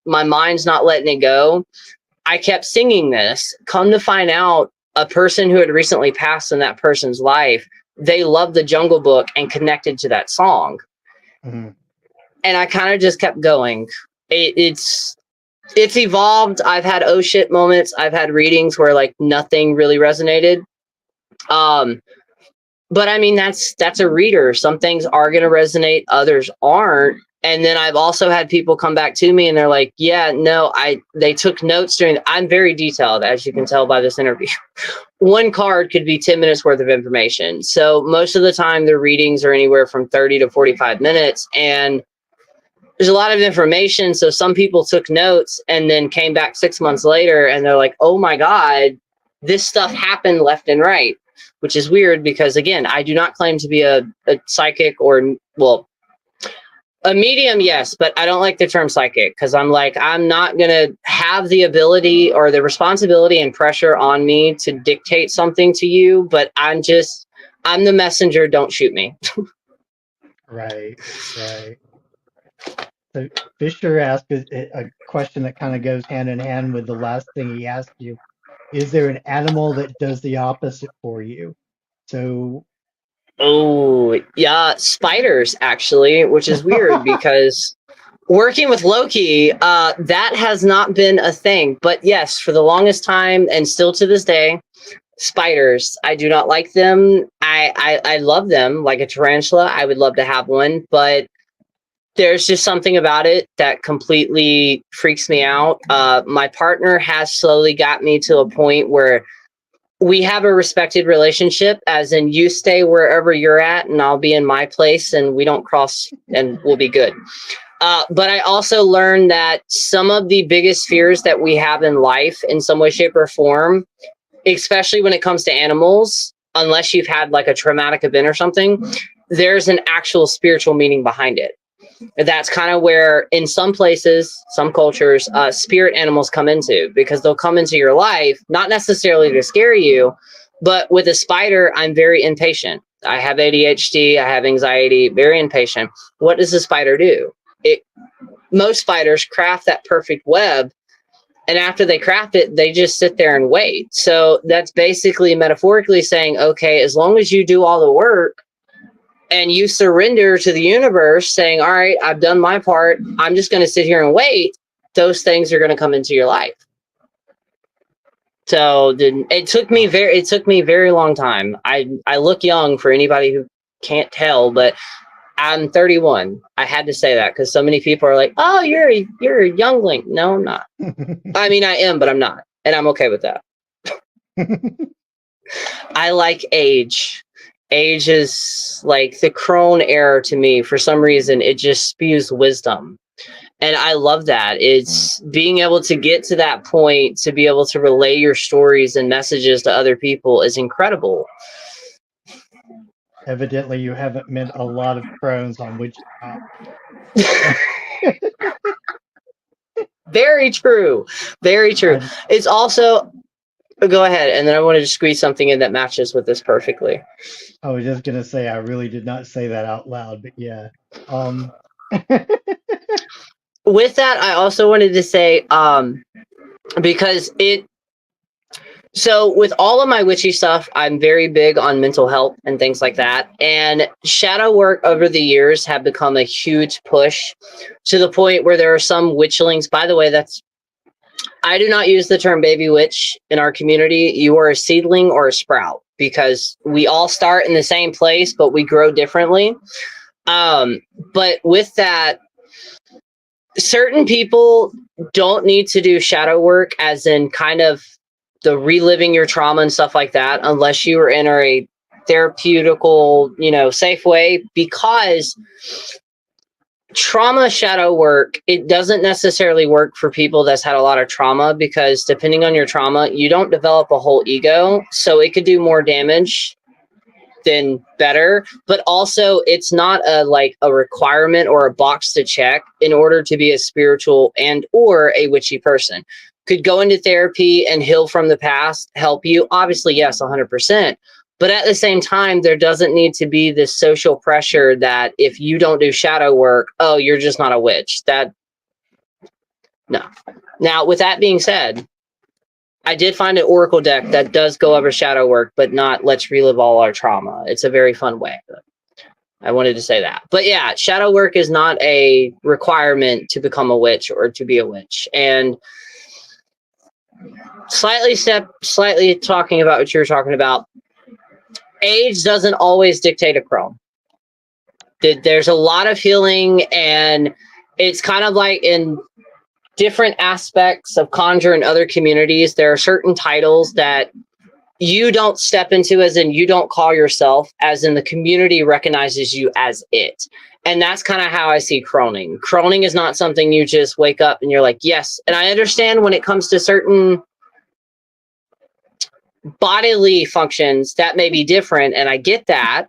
My mind's not letting it go. I kept singing this. Come to find out, a person who had recently passed in that person's life, they loved the Jungle Book and connected to that song. Mm-hmm. And I kind of just kept going. It's evolved. I've had oh shit moments. I've had readings where like nothing really resonated. But I mean, that's a reader. Some things are going to resonate, others aren't. And then I've also had people come back to me and they're like, yeah, no, they took notes I'm very detailed, as you can tell by this interview. One card could be 10 minutes worth of information. So most of the time the readings are anywhere from 30 to 45 minutes. And there's a lot of information. So some people took notes and then came back 6 months later and they're like, oh my God, this stuff happened left and right, which is weird because, again, I do not claim to be a psychic a medium, yes, but I don't like the term psychic because I'm like, I'm not going to have the ability or the responsibility and pressure on me to dictate something to you, but I'm the messenger. Don't shoot me. Right. So Fisher asked a question that kind of goes hand in hand with the last thing he asked you. Is there an animal that does the opposite for you? So. Oh, yeah, spiders, actually, which is weird because working with Loki, that has not been a thing. But yes, for the longest time and still to this day, spiders, I do not like them. I love them like a tarantula. I would love to have one, but there's just something about it that completely freaks me out. My partner has slowly got me to a point where we have a respected relationship, as in you stay wherever you're at and I'll be in my place and we don't cross and we'll be good. But I also learned that some of the biggest fears that we have in life in some way, shape, or form, especially when it comes to animals, unless you've had like a traumatic event or something, there's an actual spiritual meaning behind it. That's kind of where in some places, some cultures, spirit animals come into, because they'll come into your life, not necessarily to scare you, but with a spider, I'm very impatient. I have ADHD, I have anxiety, very impatient. What does a spider do? Most spiders craft that perfect web, and after they craft it, they just sit there and wait. So that's basically metaphorically saying, okay, as long as you do all the work, and you surrender to the universe saying, all right, I've done my part, I'm just going to sit here and wait, those things are going to come into your life. So it took me very long time. I look young for anybody who can't tell, but I'm 31. I had to say that because so many people are like, "Oh, you're a youngling." No, I'm not. I mean, I am, but I'm not, and I'm okay with that. I like age. Age is like the crone era to me. For some reason, it just spews wisdom. And I love that. It's being able to get to that point, to be able to relay your stories and messages to other people is incredible. Evidently, you haven't met a lot of crones on witchcraft. Very true. Very true. I, It's also, go ahead. And then I wanted to squeeze something in that matches with this perfectly. I was just gonna say I really did not say that out loud, but yeah. With that, I also wanted to say, because so with all of my witchy stuff, I'm very big on mental health and things like that. And shadow work over the years have become a huge push to the point where there are some witchlings. By the way, I do not use the term baby witch in our community. You are a seedling or a sprout because we all start in the same place, but we grow differently. But with that, certain people don't need to do shadow work, as in kind of the reliving your trauma and stuff like that, unless you are in a therapeutical, safe way, because trauma shadow work, it doesn't necessarily work for people that's had a lot of trauma, because depending on your trauma, you don't develop a whole ego. So it could do more damage than better, but also it's not a requirement or a box to check in order to be a spiritual and or a witchy person. Could go into therapy and heal from the past help you? Obviously, yes, 100%. But at the same time, there doesn't need to be this social pressure that if you don't do shadow work, oh, you're just not a witch. No. Now, with that being said, I did find an oracle deck that does go over shadow work, but not let's relive all our trauma. It's a very fun way. I wanted to say that. But yeah, shadow work is not a requirement to become a witch or to be a witch. And slightly talking about what you were talking about, age doesn't always dictate a crone. There's a lot of healing, and it's kind of like in different aspects of conjure and other communities, there are certain titles that you don't step into, as in you don't call yourself, as in the community recognizes you as it. And that's kind of how I see croning. Croning is not something you just wake up and you're like, yes. And I understand when it comes to certain bodily functions that may be different, and I get that.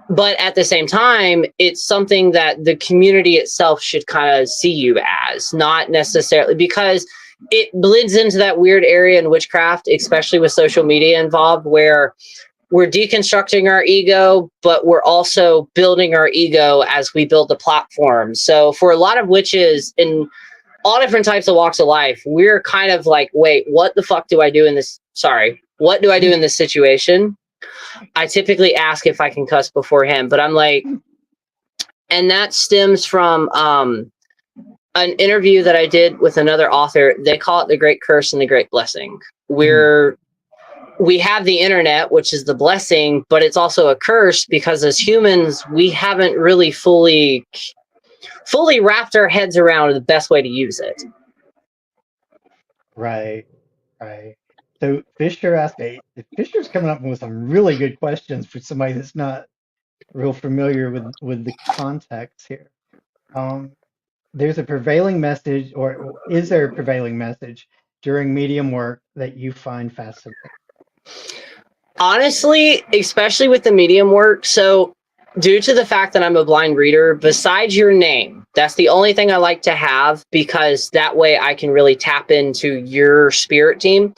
But at the same time, it's something that the community itself should kind of see you as, not necessarily, because it blends into that weird area in witchcraft, especially with social media involved, where we're deconstructing our ego, but we're also building our ego as we build the platform. So for a lot of witches in all different types of walks of life, we're kind of like, wait, what the fuck do I do in this? What do I do in this situation? I typically ask if I can cuss beforehand, but I'm like, and that stems from an interview that I did with another author. They call it the Great Curse and the Great Blessing. We have the internet, which is the blessing, but it's also a curse because as humans, we haven't really fully wrapped our heads around the best way to use it. Right. So Fisher's coming up with some really good questions for somebody that's not real familiar with the context here. There's a prevailing message, or is there a prevailing message during medium work that you find fascinating? Honestly, especially with the medium work, so due to the fact that I'm a blind reader, besides your name, that's the only thing I like to have, because that way I can really tap into your spirit team.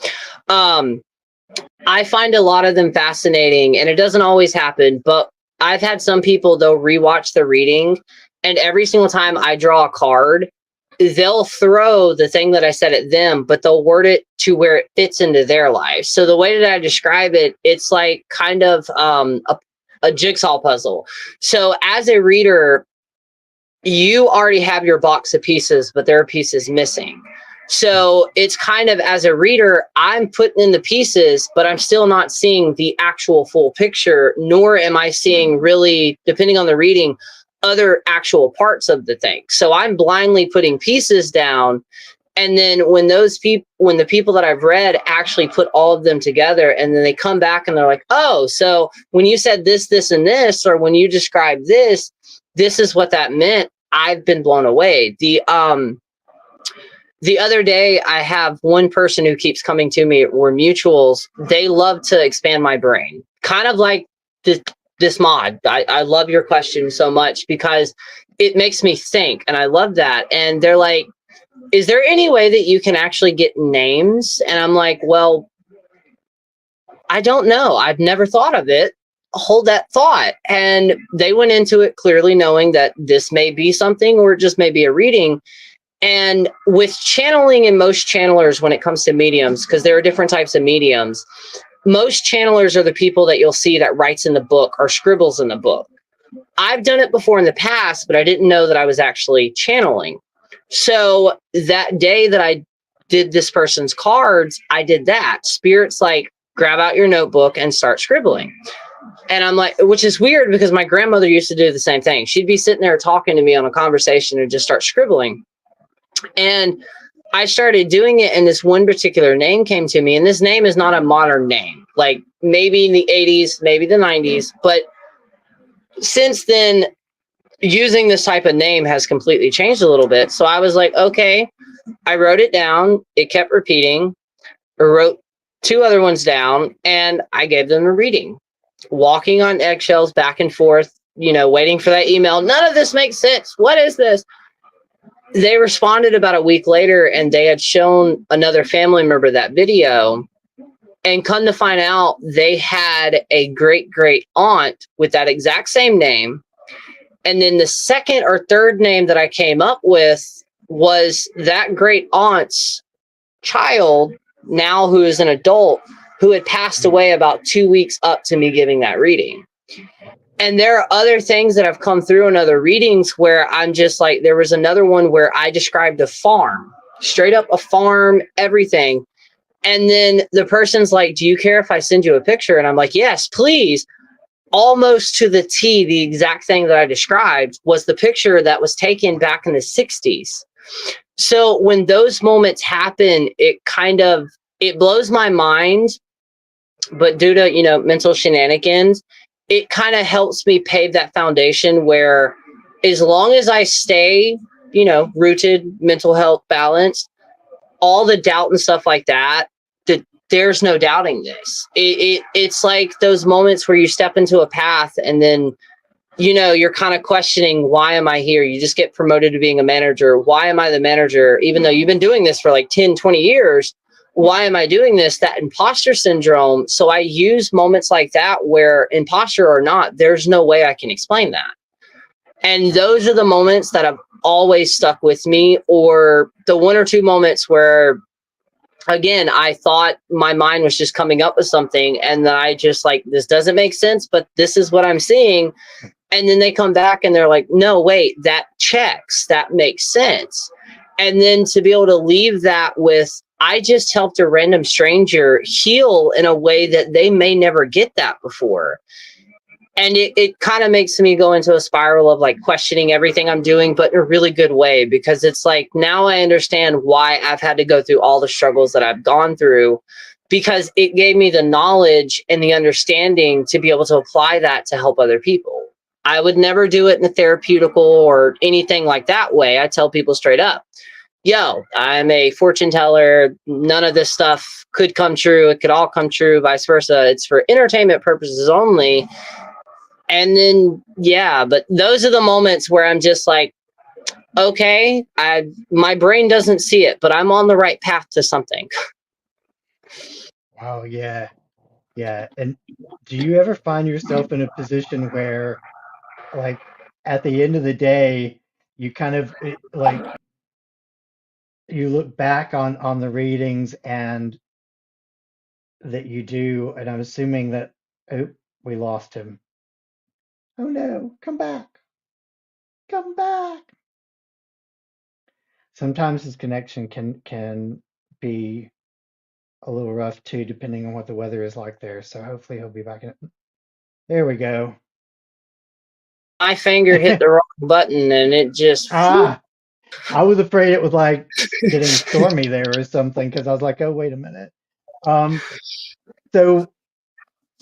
I find a lot of them fascinating, and it doesn't always happen, but I've had some people, they'll rewatch the reading, and every single time I draw a card, they'll throw the thing that I said at them, but they'll word it to where it fits into their life. So the way that I describe it, it's like kind of a jigsaw puzzle. So as a reader, you already have your box of pieces, but there are pieces missing. So it's kind of, as a reader, I'm putting in the pieces, but I'm still not seeing the actual full picture, nor am I seeing, really, depending on the reading, other actual parts of the thing. So I'm blindly putting pieces down. And then when the people that I've read actually put all of them together, and then they come back and they're like, oh, so when you said this, this, and this, or when you described this, this is what that meant. I've been blown away. The other day, I have one person who keeps coming to me. We're mutuals. They love to expand my brain, kind of like this mod. I love your question so much because it makes me think, and I love that. And they're like, is there any way that you can actually get names? And I'm like, well, I don't know. I've never thought of it. Hold that thought. And they went into it clearly knowing that this may be something, or just maybe a reading. And with channeling, and most channelers, when it comes to mediums, because there are different types of mediums, most channelers are the people that you'll see that writes in the book or scribbles in the book. I've done it before in the past, but I didn't know that I was actually channeling. So that day that I did this person's cards, I did that. Spirit's like, grab out your notebook and start scribbling. And I'm like, which is weird because my grandmother used to do the same thing. She'd be sitting there talking to me on a conversation and just start scribbling. And I started doing it, and this one particular name came to me, and this name is not a modern name, like maybe in the 80s, maybe the 90s. But since then, using this type of name has completely changed a little bit. So I was like, okay, I wrote it down. It kept repeating. I wrote two other ones down, and I gave them a reading, walking on eggshells back and forth, waiting for that email. None of this makes sense. What is this? They responded about a week later, and they had shown another family member that video, and come to find out, they had a great aunt with that exact same name. And then the second or third name that I came up with was that great aunt's child, now who is an adult, who had passed away about 2 weeks up to me giving that reading. And there are other things that have come through in other readings where I'm just like, there was another one where I described a farm, straight up a farm, everything. And then the person's like, do you care if I send you a picture? And I'm like, yes, please. Almost to the T, the exact thing that I described was the picture that was taken back in the 60s. So when those moments happen, it blows my mind. But due to, mental shenanigans, it kind of helps me pave that foundation where, as long as I stay, rooted, mental health, balanced, all the doubt and stuff like that, there's no doubting this. It's like those moments where you step into a path, and then, you're kind of questioning, why am I here? You just get promoted to being a manager. Why am I the manager? Even though you've been doing this for like 10, 20 years, why am I doing this? That imposter syndrome. So I use moments like that where, imposter or not, there's no way I can explain that. And those are the moments that have always stuck with me, or the one or two moments where, again, I thought my mind was just coming up with something, and then I just like, this doesn't make sense, but this is what I'm seeing. And then they come back and they're like, no, wait, that checks, that makes sense. And then to be able to leave that with, I just helped a random stranger heal in a way that they may never get that before. And it kind of makes me go into a spiral of like questioning everything I'm doing, but in a really good way, because it's like, now I understand why I've had to go through all the struggles that I've gone through, because it gave me the knowledge and the understanding to be able to apply that to help other people. I would never do it in a therapeutical or anything like that way. I tell people straight up, yo, I'm a fortune teller. None of this stuff could come true. It could all come true, vice versa. It's for entertainment purposes only. And then, yeah, but those are the moments where I'm just like, okay, my brain doesn't see it, but I'm on the right path to something. Wow, yeah. Yeah. And do you ever find yourself in a position where, like, at the end of the day, you kind of like, you look back on the readings and that you do, and I'm assuming that, oh, we lost him. Oh no, come back. Come back. sometimes his connection can be a little rough too, depending on what the weather is like there. So hopefully he'll be back in. There we go. My finger hit the wrong button and it just Ah, I was afraid it was like getting stormy there or something because I was like, oh, wait a minute. So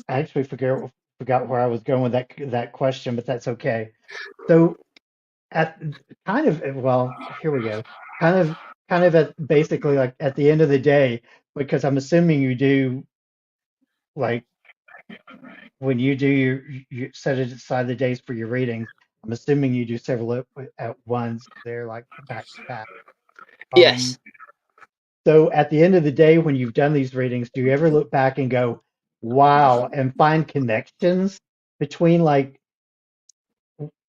I actually forgot where I was going with that question, but that's okay. So at kind of well, here we go. Kind of at basically like at the end of the day, because I'm assuming you do like when you do you set aside the days for your readings. I'm assuming you do several at once. They're like back to back. yes. Um, so at the end of the day, when you've done these readings, do you ever look back and go, wow, and find connections between like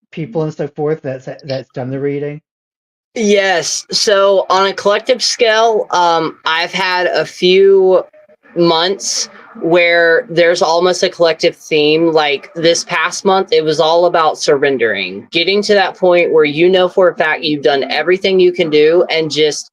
people and so forth that's done the reading? Yes. So on a collective scale, I've had a few months where there's almost a collective theme. Like this past month, it was all about surrendering, getting to that point where you know for a fact you've done everything you can do and just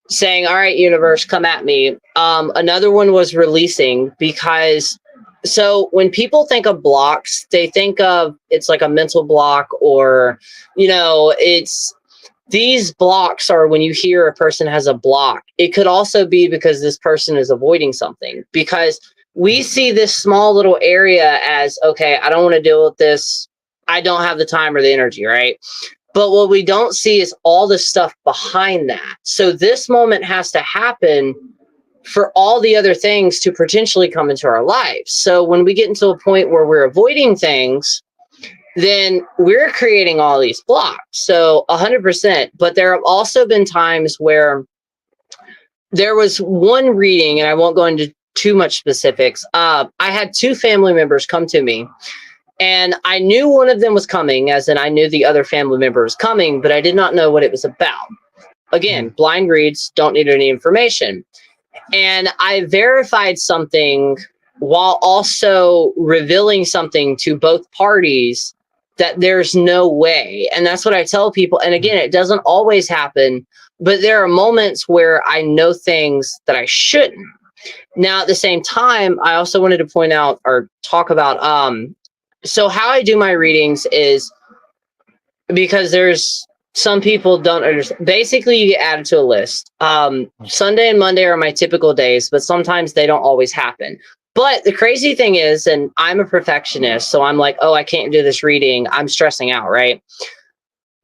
saying, all right, universe, come at me. Another one was releasing because so when people think of blocks, they think of it's like a mental block or, it's these blocks are when you hear a person has a block. It could also be because this person is avoiding something because we see this small little area as, okay, I don't want to deal with this. I don't have the time or the energy, right? But what we don't see is all the stuff behind that. So this moment has to happen for all the other things to potentially come into our lives. So when we get into a point where we're avoiding things, then we're creating all these blocks. So 100%. But there have also been times where there was one reading, and I won't go into too much specifics. I had two family members come to me, and I knew one of them was coming, as in I knew the other family member was coming, but I did not know what it was about. Again, blind reads, don't need any information. And I verified something while also revealing something to both parties that there's no way. And that's what I tell people. And again, it doesn't always happen, but there are moments where I know things that I shouldn't. Now, at the same time, I also wanted to point out or talk about, so how I do my readings is because there's some people don't understand. Basically, you get added to a list. Sunday and Monday are my typical days, but sometimes they don't always happen. But the crazy thing is, and I'm a perfectionist, so I'm like, oh, I can't do this reading. I'm stressing out, right?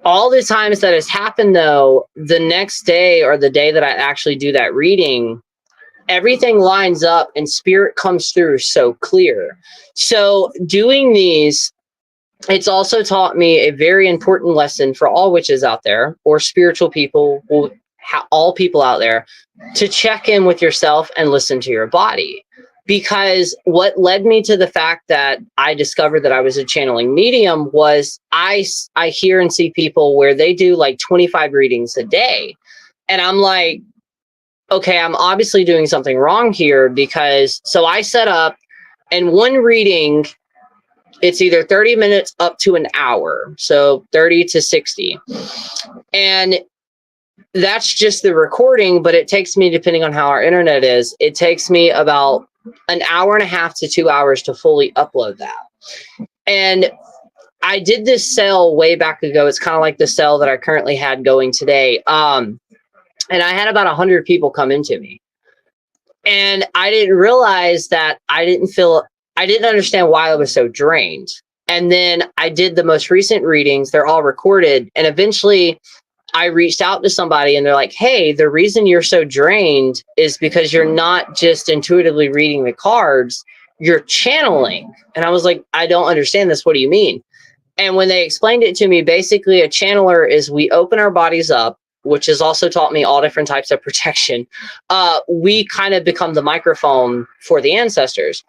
All the times that has happened, though, the next day or the day that I actually do that reading, everything lines up and spirit comes through so clear. So doing these, it's also taught me a very important lesson for all witches out there or spiritual people, all people out there, to check in with yourself and listen to your body. Because what led me to the fact that I discovered that I was a channeling medium was I hear and see people where they do like 25 readings a day. And I'm like, okay, I'm obviously doing something wrong here because so I set up and one reading, it's either 30 minutes up to an hour. So 30 to 60. And that's just the recording, but it takes me, depending on how our internet is, it takes me about an hour and a half to 2 hours to fully upload that. And I did this sale way back ago. It's kind of like the sale that I currently had going today. And I had about 100 people come into me. And I didn't realize that I didn't understand why I was so drained. And then I did the most recent readings. They're all recorded. And eventually I reached out to somebody and they're like, hey, the reason you're so drained is because you're not just intuitively reading the cards, you're channeling. And I was like, I don't understand this. What do you mean? And when they explained it to me, basically a channeler is we open our bodies up, which has also taught me all different types of protection. We kind of become the microphone for the ancestors.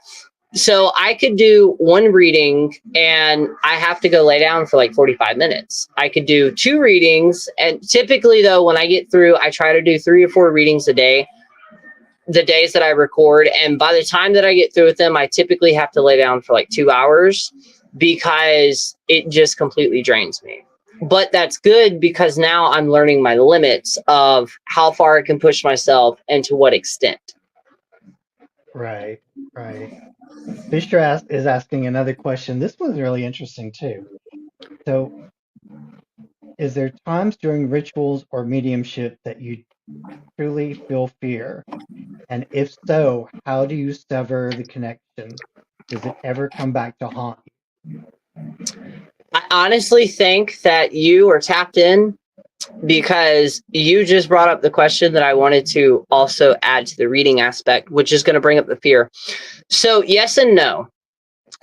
So I could do one reading and I have to go lay down for like 45 minutes. I could do two readings. And typically though, when I get through, I try to do 3 or 4 readings a day, the days that I record. And by the time that I get through with them, I typically have to lay down for like 2 hours because it just completely drains me. But that's good because now I'm learning my limits of how far I can push myself and to what extent. Right, right. Fisher is asking another question. This one's really interesting too. So, is there times during rituals or mediumship that you truly feel fear? And if so, how do you sever the connection? Does it ever come back to haunt you? I honestly think that you are tapped in because you just brought up the question that I wanted to also add to the reading aspect, which is going to bring up the fear. So yes and no.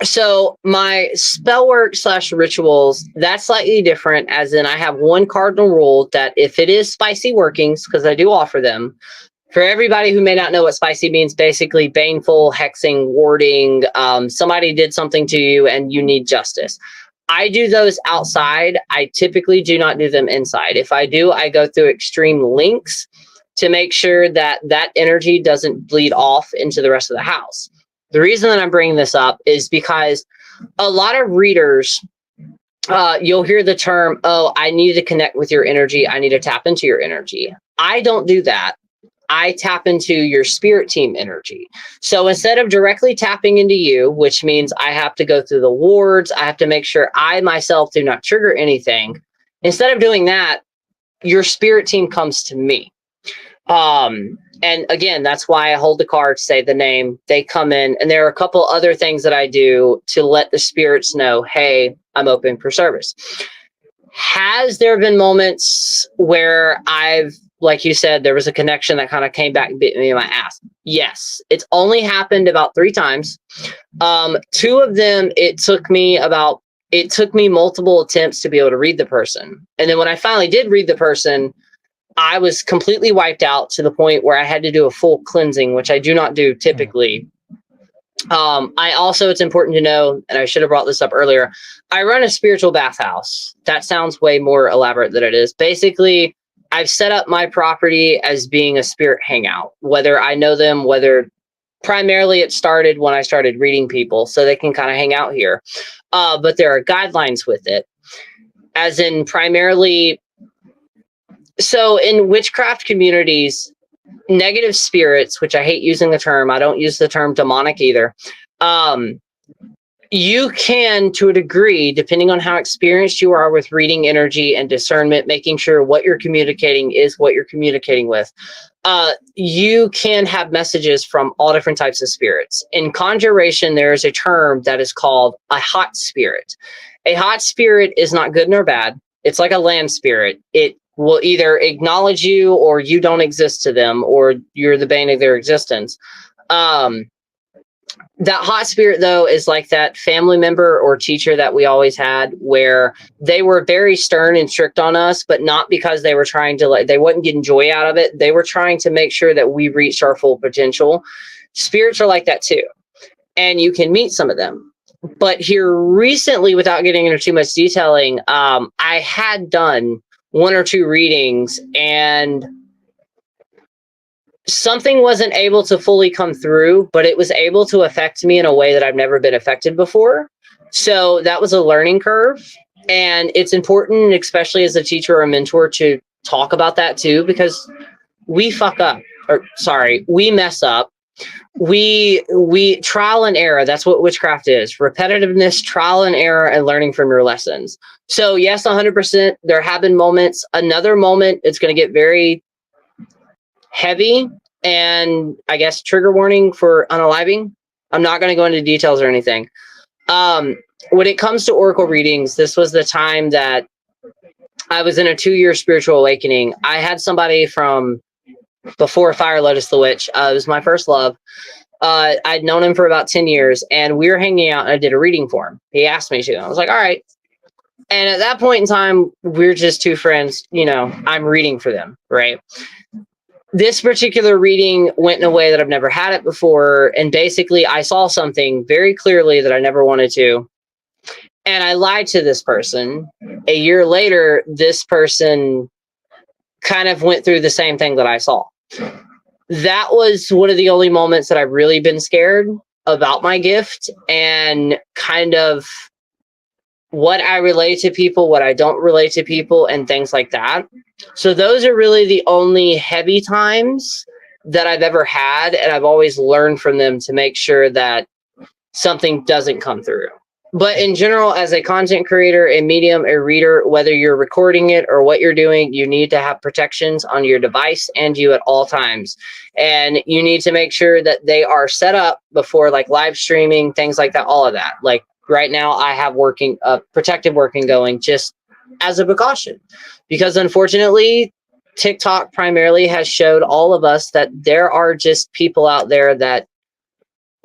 So my spell work / rituals, that's slightly different, as in I have one cardinal rule that if it is spicy workings, because I do offer them, for everybody who may not know what spicy means, basically baneful, hexing, warding, somebody did something to you and you need justice. I do those outside. I typically do not do them inside. If I do, I go through extreme links to make sure that that energy doesn't bleed off into the rest of the house. The reason that I'm bringing this up is because a lot of readers, you'll hear the term, oh, I need to connect with your energy. I need to tap into your energy. I don't do that. I tap into your spirit team energy. So instead of directly tapping into you, which means I have to go through the wards, I have to make sure I myself do not trigger anything. Instead of doing that, your spirit team comes to me. And again, that's why I hold the card, say the name, they come in, and there are a couple other things that I do to let the spirits know, hey, I'm open for service. Has there been moments where I've, like you said, there was a connection that kind of came back and bit me in my ass? Yes. It's only happened about 3 times. 2 of them, it took me multiple attempts to be able to read the person. And then when I finally did read the person, I was completely wiped out to the point where I had to do a full cleansing, which I do not do typically. I also, it's important to know, and I should have brought this up earlier, I run a spiritual bathhouse. That sounds way more elaborate than it is. Basically, I've set up my property as being a spirit hangout, whether I know them, whether primarily it started when I started reading people so they can kind of hang out here. But there are guidelines with it, as in primarily. So in witchcraft communities, negative spirits, which I hate using the term, I don't use the term demonic either. You can, to a degree, depending on how experienced you are with reading energy and discernment, making sure what you're communicating is what you're communicating with. You can have messages from all different types of spirits. In conjuration, there is a term that is called a hot spirit. A hot spirit is not good nor bad. It's like a land spirit. It will either acknowledge you or you don't exist to them, or you're the bane of their existence. That hot spirit, though, is like that family member or teacher that we always had, where they were very stern and strict on us, but not because they were trying to, they wasn't getting joy out of it. They were trying to make sure that we reached our full potential. Spirits are like that too. And you can meet some of them. But here recently, without getting into too much detailing, I had done 1 or 2 readings, and something wasn't able to fully come through, but it was able to affect me in a way that I've never been affected before. So that was a learning curve. And it's important, especially as a teacher or a mentor, to talk about that too, because we fuck up, we mess up. We trial and error. That's what witchcraft is. Repetitiveness, trial and error, and learning from your lessons. So yes, 100%. There have been moments. Another moment, it's going to get very heavy, and I guess trigger warning for unaliving. I'm not going to go into details or anything. When it comes to oracle readings, this was the time that I was in a 2-year spiritual awakening. I had somebody from before Fire Lotus the Witch. It was my first love. I'd known him for about 10 years, and we were hanging out, and I did a reading for him. He asked me to. I was like, all right. And at that point in time, we're just 2 friends. I'm reading for them, right? This particular reading went in a way that I've never had it before. And basically, I saw something very clearly that I never wanted to. And I lied to this person. A year later, this person kind of went through the same thing that I saw. That was one of the only moments that I've really been scared about my gift, and kind of what I relate to people, what I don't relate to people, and things like that. So those are really the only heavy times that I've ever had, and I've always learned from them to make sure that something doesn't come through. But in general, as a content creator, a medium, a reader, whether you're recording it or what you're doing, you need to have protections on your device and you at all times. And you need to make sure that they are set up before like live streaming, things like that, all of that. Like right now, I have working, protective working going just as a precaution. Because unfortunately, TikTok primarily has showed all of us that there are just people out there that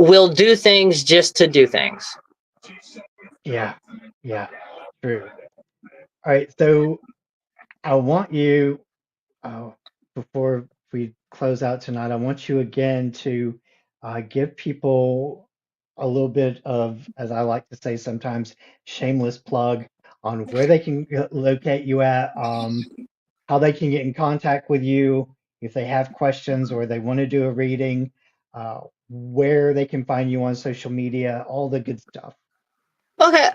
will do things just to do things. Yeah, yeah, true. All right, so I want you, uh, before we close out tonight, I want you again to give people a little bit of, as I like to say sometimes, shameless plug on where they can locate you at, how they can get in contact with you if they have questions or they want to do a reading, where they can find you on social media, all the good stuff. Okay.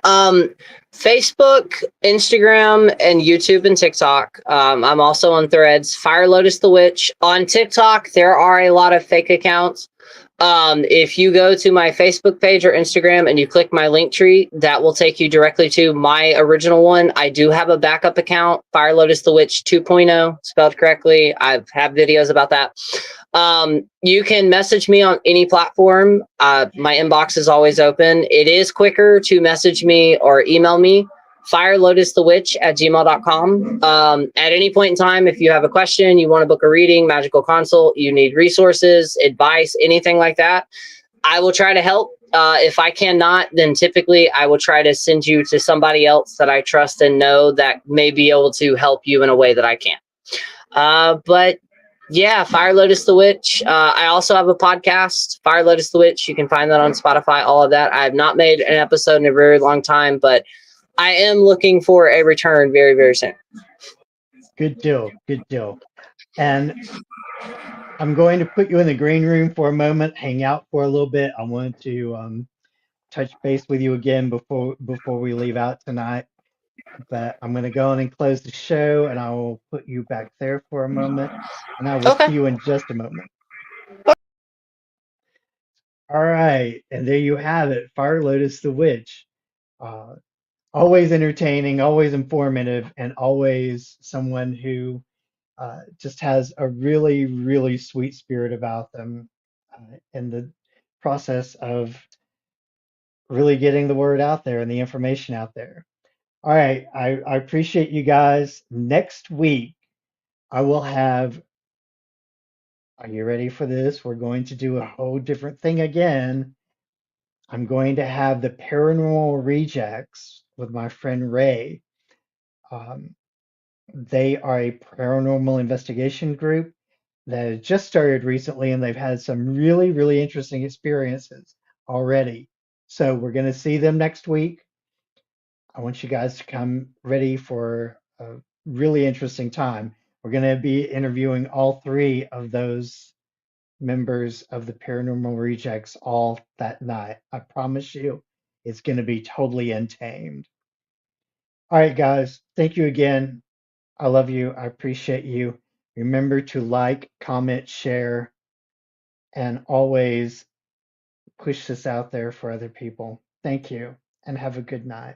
Facebook, Instagram, and YouTube and TikTok. I'm also on Threads. Fire Lotus the Witch. On TikTok, there are a lot of fake accounts. If you go to my Facebook page or Instagram and you click my LinkTree, that will take you directly to my original one. I do have a backup account, Fire Lotus the Witch 2.0, spelled correctly. I have videos about that. You can message me on any platform. My inbox is always open. It is quicker to message me or email me, firelotusthewitch@gmail.com. At any point in time, if you have a question, you want to book a reading, magical consult, you need resources, advice, anything like that, I will try to help. If I cannot, then typically I will try to send you to somebody else that I trust and know that may be able to help you in a way that I can. But yeah, Fire Lotus the Witch. I also have a podcast, Fire Lotus the Witch. You can find that on Spotify, all of that. I have not made an episode in a very long time, but I am looking for a return very, very soon. Good deal. Good deal. And I'm going to put you in the green room for a moment, hang out for a little bit. I wanted to touch base with you again before we leave out tonight. But I'm going to go on and close the show, and I will put you back there for a moment, and I will Okay. see you in just a moment. All right, and there you have it, Fire Lotus the Witch. Uh, Always entertaining, always informative, and always someone who just has a really, really sweet spirit about them in the process of really getting the word out there and the information out there. All right, I appreciate you guys. Next week, I will have, are you ready for this? We're going to do a whole different thing again. I'm going to have the paranormal rejects with my friend Ray. Um, they are a paranormal investigation group that has just started recently, and they've had some really, really interesting experiences already. So we're going to see them next week. I want you guys to come ready for a really interesting time. We're going to be interviewing all three of those members of the Paranormal Rejects all that night. I promise you, it's going to be totally untamed. All right, guys, thank you again. I love you. I appreciate you. Remember to like, comment, share, and always push this out there for other people. Thank you, and have a good night.